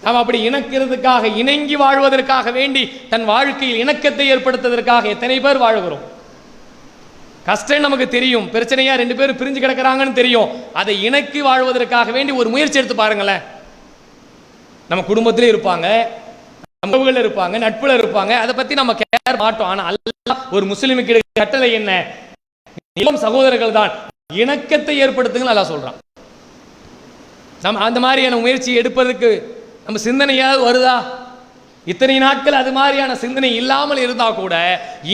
நாம் அப்படி இணக்கிறதுக்காக இணங்கி வாழ்வதற்காக வேண்டி தன் வாழ்க்கையில் இணக்கத்தை ஏற்படுத்துவதற்காக எத்தனை பேர் வாழுகிறோம். கஷ்டம் நமக்கு தெரியும், பிரச்சனையா ரெண்டு பேரும் பிரிஞ்சு கிடக்கிறாங்கன்னு தெரியும், அதை இணக்கி வாழ்வதற்காக வேண்டி ஒரு முயற்சி எடுத்து பாருங்களேன். நம்ம குடும்பத்திலே இருப்பாங்க, நம்புகள் இருப்பாங்க, நட்புல இருப்பாங்க, அதை பத்தி நம்ம கேர் மாட்டோம். ஆனா அல்லாஹ் ஒரு முஸ்லிமுக்கு கட்டளை என்ன, சகோதரர்கள் தான், இணக்கத்தை ஏற்படுத்துங்கள் அல்லாஹ் சொல்றான். நம்ம அந்த மாதிரியான முயற்சி எடுப்பதற்கு நம்ம சிந்தனையாவது வருதா? இத்தனை நாட்கள் அது மாதிரியான சிந்தனை இல்லாமல் இருந்தா கூட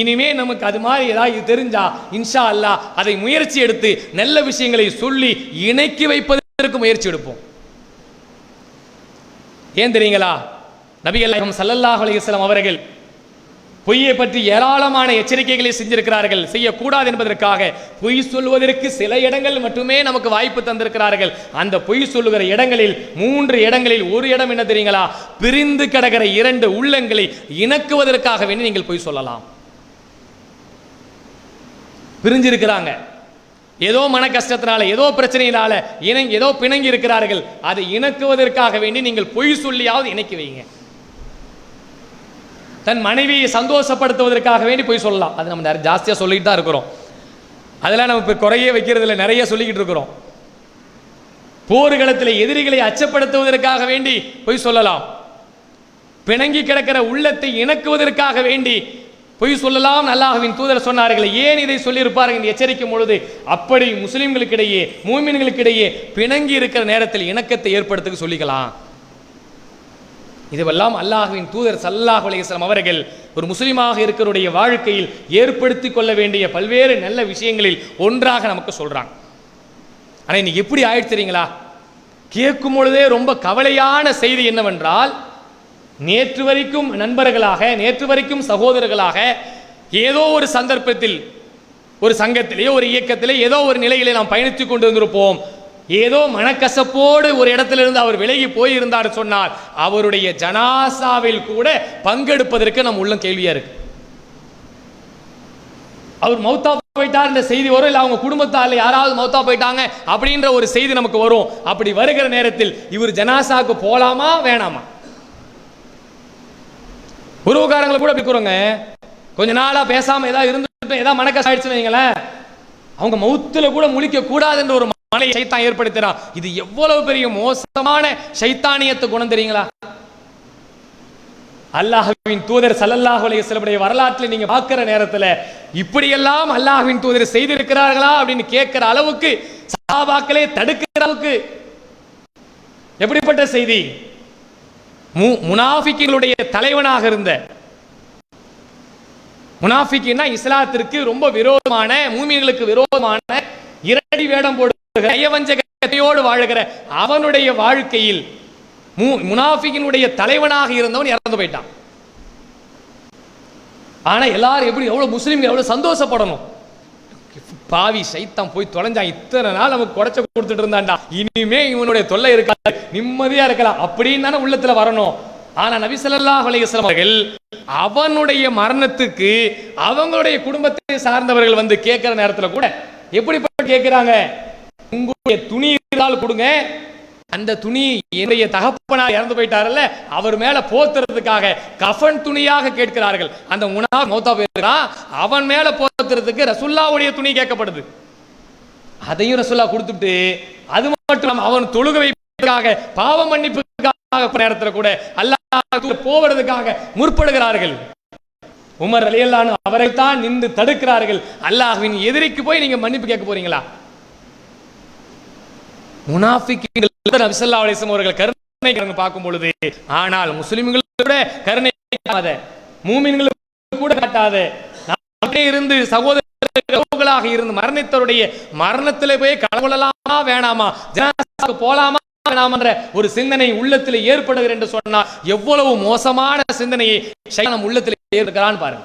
இனிமே நமக்கு அது மாதிரி ஏதாவது தெரிஞ்சா இன்ஷா அல்லாஹ் அதை முயற்சி எடுத்து நல்ல விஷயங்களை சொல்லி இணைக்கி வைப்பதற்கு முயற்சி எடுப்போம். ஏன் தெரியுங்களா? நபிகள் நாயகம் ஸல்லல்லாஹு அலைஹி வஸல்லம் அவர்கள் பொய்யை பற்றி ஏராளமான எச்சரிக்கைகளை செஞ்சிருக்கிறார்கள். செய்யக்கூடாது என்பதற்காக பொய் சொல்வதற்கு சில இடங்கள் மட்டுமே நமக்கு வாய்ப்பு தந்திருக்கிறார்கள். அந்த பொய் சொல்லுகிற இடங்களில் 3 இடங்களில் ஒரு இடம் என்ன தெரியுங்களா? பிரிந்து கிடக்கிற 2 உள்ளங்களை இணக்குவதற்காக வேண்டி நீங்கள் பொய் சொல்லலாம். பிரிஞ்சிருக்கிறாங்க, ஏதோ மன கஷ்டத்தினால ஏதோ பிரச்சனையினால ஏதோ பிணங்கி இருக்கிறார்கள், அதை இணக்குவதற்காக வேண்டி நீங்கள் பொய் சொல்லியாவது இணைக்கி வைங்க. தன் மனைவியை சந்தோஷப்படுத்துவதற்காக வேண்டி போய் சொல்லலாம். அது நம்ம ஜாஸ்தியாக சொல்லிட்டு தான் இருக்கிறோம், அதெல்லாம் நம்ம இப்போ குறையே வைக்கிறது இல்லை, நிறைய சொல்லிக்கிட்டு இருக்கிறோம். போர்க்களத்தில் எதிரிகளை அச்சப்படுத்துவதற்காக வேண்டி போய் சொல்லலாம். பிணங்கி கிடக்கிற உள்ளத்தை இணக்குவதற்காக வேண்டி பொய் சொல்லலாம். அல்லாஹ்வின் தூதர் சொன்னார்கள். ஏன் இதை சொல்லியிருப்பார்கள் என்று எச்சரிக்கும் பொழுது, அப்படி முஸ்லிம்களுக்கிடையே மூமின்களுக்கிடையே பிணங்கி இருக்கிற நேரத்தில் இணக்கத்தை ஏற்படுத்த சொல்லிக்கலாம். இதுவெல்லாம் அல்லாஹ்வின் தூதர் ஸல்லல்லாஹு அலைஹி வஸல்லம் அவர்கள் ஒரு முஸ்லிமாக இருக்கிறவருடைய வாழ்க்கையில் ஏற்படுத்தி கொள்ள வேண்டிய பல்வேறு நல்ல விஷயங்களில் ஒன்றாக நமக்கு சொல்றாங்க. ஆனால் இன்னைக்கு எப்படி ஆயிடுச்சு தெரியுங்களா? கேட்கும் பொழுதே ரொம்ப கவலையான செய்தி என்னவென்றால், நேற்று வரைக்கும் நண்பர்களாக, நேற்று வரைக்கும் சகோதரர்களாக, ஏதோ ஒரு சந்தர்ப்பத்தில் ஒரு சங்கத்திலே ஒரு இயக்கத்திலே ஏதோ ஒரு நிலையிலே நாம் பயணித்துக் கொண்டு வந்திருப்போம். ஏதோ மனக்கசப்போடு ஒரு இடத்திலிருந்து அவர் விலகி போயிருந்தார் சொன்னால் அவருடைய ஜனாசாவில் கூட பங்கெடுப்பதற்கு நம் உள்ளம் கேள்வியா இருக்கு. அவர் மௌத்தா போயிட்டார் என்ற செய்தி வரும், இல்லை அவங்க குடும்பத்தால் யாராவது மௌத்தா போயிட்டாங்க அப்படின்ற ஒரு செய்தி நமக்கு வரும். அப்படி வருகிற நேரத்தில் இவர் ஜனாசாவுக்கு போலாமா வேணாமா? உறவுக்காரங்களை கூட பிடிக்கிறோங்க, கொஞ்ச நாளா பேசாம ஏதாவது இருந்துட்டு ஏதாவது மனக்கசம் ஆயிடுச்சுன்னு வைங்களேன், அவங்க மௌத்துல கூட முழிக்க கூடாது என்ற ஒரு மலையை சைத்தான் ஏற்படுத்தினான். இது எவ்வளவு பெரிய மோசமான சைத்தானியத்து குணம் தெரியுங்களா? அல்லாஹ்வின் தூதர் ஸல்லல்லாஹு அலைஹி வஸல்லம் வரலாற்றில் நீங்க பார்க்கிற நேரத்தில் இப்படியெல்லாம் அல்லாஹ்வின் தூதர் செய்திருக்கிறார்களா அப்படின்னு கேட்கிற அளவுக்கு சஹாபாக்களே தடுக்கிற அளவுக்கு எப்படிப்பட்ட செய்தி? முனாஃபிக்குகளுடைய தலைவனாக இருந்த, முனாஃபிக்குன்னா இஸ்லாத்திற்கு ரொம்ப விரோதமான, மூமின்களுக்கு விரோதமான, இரடி வேடம் போடுகிற, நயவஞ்சகத்தையோடு வாழுகிற அவனுடைய வாழ்க்கையில் முனாஃபிக்கினுடைய தலைவனாக இருந்தவன் இறந்து போயிட்டான். ஆனா எல்லாரும் எப்படி எவ்வளவு முஸ்லிம்கள் எவ்வளவு சந்தோஷப்படணும். பாவி சைத்தான் போய் தொலைஞ்சான், இத்தனை நாள் நமக்கு குறைச்ச கொடுத்துட்டு இருந்தான்டா, இனிமே இவனுடைய தொல்லை இருக்காது, நிம்மதியா இருக்கலாம் அப்படின்னு தானே உள்ளத்துல வரணும். ஆனா நபி ஸல்லல்லாஹு அலைஹி வஸல்லம் அவர்கள் அவனுடைய மரணத்துக்கு அவங்களுடைய குடும்பத்தை சார்ந்தவர்கள் வந்து கேட்கிற நேரத்துல கூட எப்படி கேட்கிறாங்க, உங்களுடைய துணி இருந்தால் கொடுங்க, அந்த துணி என்னுடைய தகப்பனார் இறந்து போயிட்டாரல்ல அவர் மேல போத்துறதுக்காக கஃபன் துணியாக கேட்கிறார்கள். அந்த முனாஃபிக் மௌத்தா போயிருக்கான், அவன் மேல போத்துறதுக்கு ரசூலுல்லாஹ்வுடைய துணி கேட்கப்படுது. அதையும் ரசூலுல்லாஹ் கொடுத்துட்டு அது மட்டும் அவன் தொழுகை வைப்பதற்காக பாவ மன்னிப்புக்காக நேரத்தில் கூட அல்லாஹ் போவதற்காக முற்படுகிறார்கள். உமர் ரலியல்லாஹு அன்ஹு அவரைத்தான் நின்று தடுக்கிறார்கள். அல்லாஹ்வின் எதிரிக்கு போய் நீங்க மன்னிப்பு கேட்க போறீங்களா? முனாஃபிக்குகள் நபி ஸல்லல்லாஹு அலைஹி வஸல்லம் அவர்கள் கருணை பார்க்கும் பொழுது, ஆனால் முஸ்லிம்கள் கூட கருணை காட்டாத, மூமின்களுக்கு கூட காட்டாத, நம்மே இருந்து சகோதரர்களாக இருந்து மரணித்தவருடைய மரணத்திலே போய் கலவலாமா வேணாமா, ஜனாஸாக்கு போலாமா வேணாமன்ற ஒரு சிந்தனை உள்ளத்தில் ஏற்படுகிறது என்று சொன்னால் எவ்வளவு மோசமான சிந்தனையை ஷைத்தான் உள்ளத்தில் ஏற்படுகிறான் பாருங்க.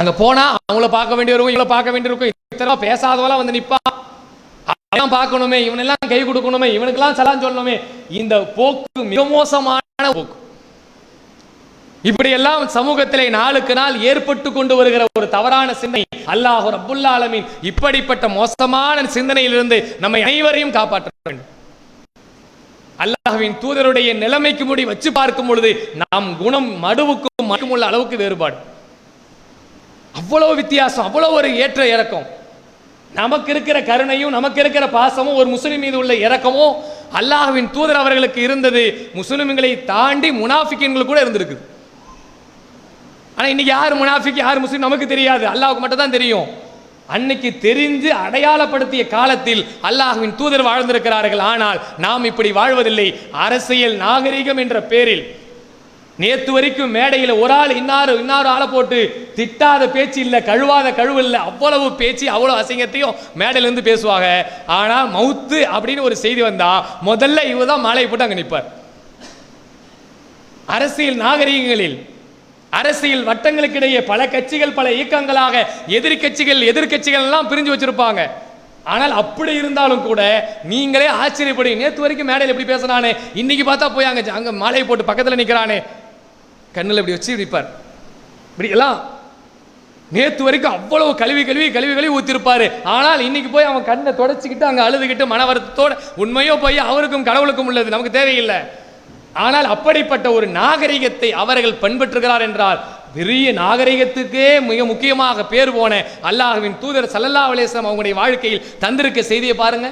அங்க போனா அவங்கள பார்க்க வேண்டியிருக்கும், இவங்கள பார்க்க வேண்டியிருக்கும், இத்தனை பேசாதவெல்லாம் வந்து நிப்பா, பார்க்கணுமே, இவனெல்லாம் கை கொடுக்கணுமே, இவனுக்கெல்லாம் சலாம் சொல்லணுமே. இந்த போக்கு மிக மோசமான போக்கு. இப்படி எல்லாம் சமூகத்திலே நாளுக்கு நாள் ஏற்பட்டு கொண்டு வருகிற ஒரு தவறான சிந்தனை. அல்லாஹ் ரப்புல் ஆலமீன் இப்படிப்பட்ட மோசமான சிந்தனையிலிருந்து நம்மை அனைவரையும் காப்பாற்ற வேண்டும். அல்லாஹ்வின் தூதருடைய நிலைமைக்கு முடி வச்சு பார்க்கும் பொழுது நாம் குணம் மடுவுக்கும் மடுக்கும் உள்ள அளவுக்கு வேறுபாடு, அவ்வளவு வித்தியாசம், அவ்வளவு ஒரு ஏற்ற இறக்கம். நமக்கு இருக்கிற கருணையும் நமக்கு இருக்கிற பாசமும் ஒரு முஸ்லிம் மீது உள்ள இரக்கமும் அல்லாஹ்வின் தூதர் அவர்களுக்கு இருந்தது. முஸ்லிம்களை தாண்டி முனாஃபிக்குகள் கூட இருந்திருக்கு. ஆனா இன்னைக்கு யார் முனாஃபிக் யார் முஸ்லிம் நமக்கு தெரியாது, அல்லாஹ்வுக்கு மட்டும் தான் தெரியும். அன்னைக்கு தெரிந்து அடையாளப்படுத்திய காலத்தில் அல்லாஹ்வின் தூதர் வாழ்ந்திருக்கிறார்கள். ஆனால் நாம் இப்படி வாழ்வதில்லை. அரசியல் நாகரிகம் என்ற பேரில் நேத்து வரைக்கும் மேடையில் ஒரு ஆள் இன்னாரு ஆளை போட்டு திட்டாத பேச்சு இல்லை, கழுவாத கழுவு இல்லை, அவ்வளவு பேச்சு அவ்வளவு அசிங்கத்தையும் மேடையிலிருந்து பேசுவாங்க. ஆனா மவுத்து அப்படின்னு ஒரு செய்தி வந்தா முதல்ல இவதான் மாலை போட்டு அங்க நிற்பார். அரசியல் நாகரிகங்களில் அரசியல் வட்டங்களுக்கு இடையே பல கட்சிகள் பல இயக்கங்களாக எதிர்கட்சிகள் எல்லாம் பிரிஞ்சு வச்சிருப்பாங்க. ஆனால் அப்படி இருந்தாலும் கூட நீங்களே ஆச்சரியப்படுங்க, நேற்று வரைக்கும் மேடையில் எப்படி பேசினானே, இன்னைக்கு பார்த்தா போய் அங்க மாலையை போட்டு பக்கத்தில் நிற்கிறானே, கண்ணில் இப்படி வச்சு நிற்பார். இப்படி எல்லாம் நேற்று வரைக்கும் அவ்வளவு கழுவி ஊத்திருப்பாரு. ஆனால் இன்னைக்கு போய் அவன் கண்ணை தொடச்சிக்கிட்டு அங்க அழுதுகிட்டு மன வருத்தத்தோடு, உண்மையோ போய் அவருக்கும் கடவுளுக்கும் உள்ளது, நமக்கு தேவையில்லை. ஆனால் அப்படிப்பட்ட ஒரு நாகரிகத்தை அவர்கள் பின்பற்றுகிறார் என்றால் பெரிய நாகரிகத்துக்கே மிக முக்கியமாக பேர் போன அல்லாஹ்வின் தூதர் ஸல்லல்லாஹு அலைஹி வஸல்லம் அவங்களுடைய வாழ்க்கையில் தந்திருக்க செய்தியை பாருங்க.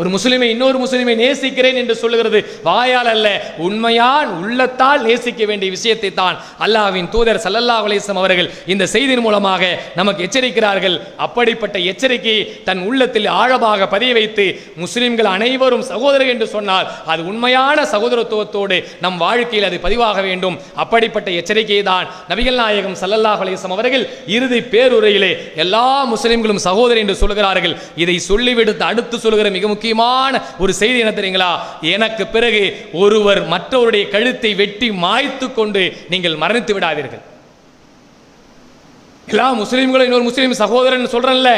ஒரு முஸ்லிமை இன்னொரு முஸ்லிமை நேசிக்கிறேன் என்று சொல்லுகிறது வாயால் அல்ல, உண்மையான் உள்ளத்தால் நேசிக்க வேண்டிய விஷயத்தை தான் அல்லாஹ்வின் தூதர் ஸல்லல்லாஹு அலைஹி வஸல்லம் அவர்கள் இந்த செய்தியின் மூலமாக நமக்கு எச்சரிக்கிறார்கள். அப்படிப்பட்ட எச்சரிக்கையை தன் உள்ளத்தில் ஆழமாக பதிய வைத்து முஸ்லிம்கள் அனைவரும் சகோதரர் என்று சொன்னால் அது உண்மையான சகோதரத்துவத்தோடு நம் வாழ்க்கையில் அது பதிவாக வேண்டும். அப்படிப்பட்ட எச்சரிக்கையை தான் நபிகள் நாயகம் ஸல்லல்லாஹு அலைஹி வஸல்லம் அவர்கள் இறுதி பேருரையிலே எல்லா முஸ்லிம்களும் சகோதரர் என்று சொல்கிறார்கள். இதை சொல்லிவிடுத்து அடுத்து சொல்கிற மிக முக்கியமான ஒரு செய்தி என்ன தெரியுங்களா? எனக்கு பிறகு ஒருவர் மற்றவருடைய கழுத்தை வெட்டி மாய்த்து கொண்டு நீங்கள் மரணித்து விடாதீர்கள். எல்லா முஸ்லிம்களும் இன்னொரு முஸ்லிம் சகோதரன் சொல்றேன்ல,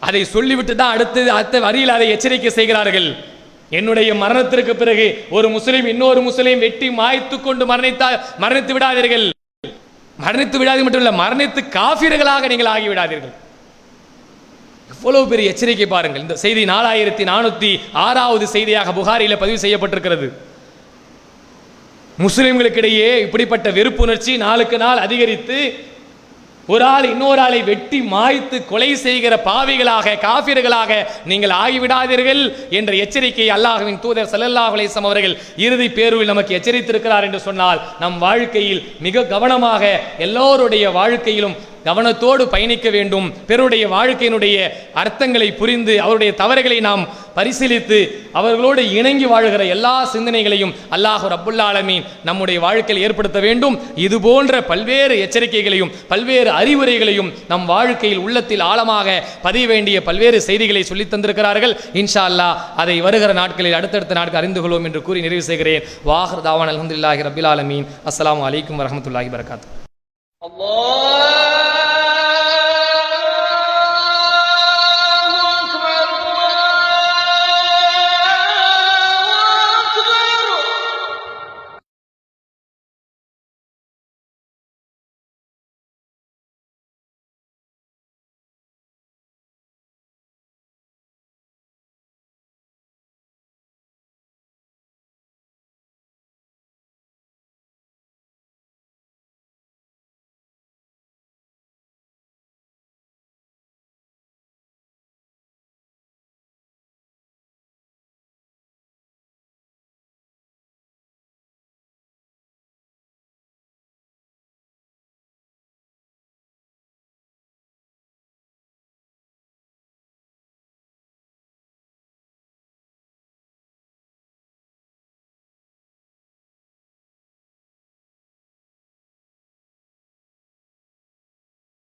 அதை சொல்லிவிட்டு தான் அடுத்த வரியில் அதை எச்சரிக்கை செய்கிறார்கள். என்னுடைய மரணத்திற்கு பிறகு ஒரு முஸ்லிம் இன்னொரு முஸ்லிம் வெட்டி மாய்த்து கொண்டு மரணித்து விடாதீர்கள். மரணித்து விடாதீர்கள் மட்டும் இல்ல, மரணித்து காஃபிர்களாக நீங்கள் ஆகிவிடாதீர்கள். எவ்வளவு பெரிய எச்சரிக்கை பாருங்கள். இந்த செய்தி 4406வது செய்தியாக புகாரில பதிவு செய்யப்பட்டிருக்கிறது. முஸ்லிம்களுக்கிடையே இப்படிப்பட்ட வெறுப்புணர்ச்சி நாளுக்கு நாள் அதிகரித்து ஒரு ஆள் இன்னொரு ஆளை வெட்டி மாய்த்து கொலை செய்கிற பாவிகளாக காபிர்களாக நீங்கள் ஆகிவிடாதீர்கள் என்ற எச்சரிக்கை அல்லாஹ்வின் தூதர் ஸல்லல்லாஹு அலைஹி வஸல்லம் அவர்கள் இறுதி பேருவில் நமக்கு எச்சரித்திருக்கிறார் என்று சொன்னால் நம் வாழ்க்கையில் மிக கவனமாக எல்லோருடைய வாழ்க்கையிலும் கவனத்தோடு பயணிக்க வேண்டும். பிறருடைய வாழ்க்கையினுடைய அர்த்தங்களை புரிந்து அவருடைய தவறுகளை நாம் பரிசீலித்து அவர்களோடு இணங்கி வாழுகிற எல்லா சிந்தனைகளையும் அல்லாஹ் ரப்புல் ஆலமீன் நம்முடைய வாழ்க்கையில் ஏற்படுத்த வேண்டும். இது போன்ற பல்வேறு எச்சரிக்கைகளையும் பல்வேறு அறிவுரைகளையும் நம் வாழ்க்கையில் உள்ளத்தில் ஆழமாக பதிய வேண்டிய பல்வேறு செய்திகளை சொல்லித் தந்திருக்கிறார்கள். இன்ஷா அல்லாஹ் அதை வருகிற நாட்களில் அடுத்தடுத்த நாட்கள் அறிந்து கொள்வோம் என்று கூறி நிறைவு செய்கிறேன். வாஹிர் தாவான் அல்ஹம்துலில்லாஹி ரப்பில் ஆலமீன். அஸ்ஸலாமு அலைக்கும் வரஹ்மத்துல்லாஹி வபரகாத்துஹு.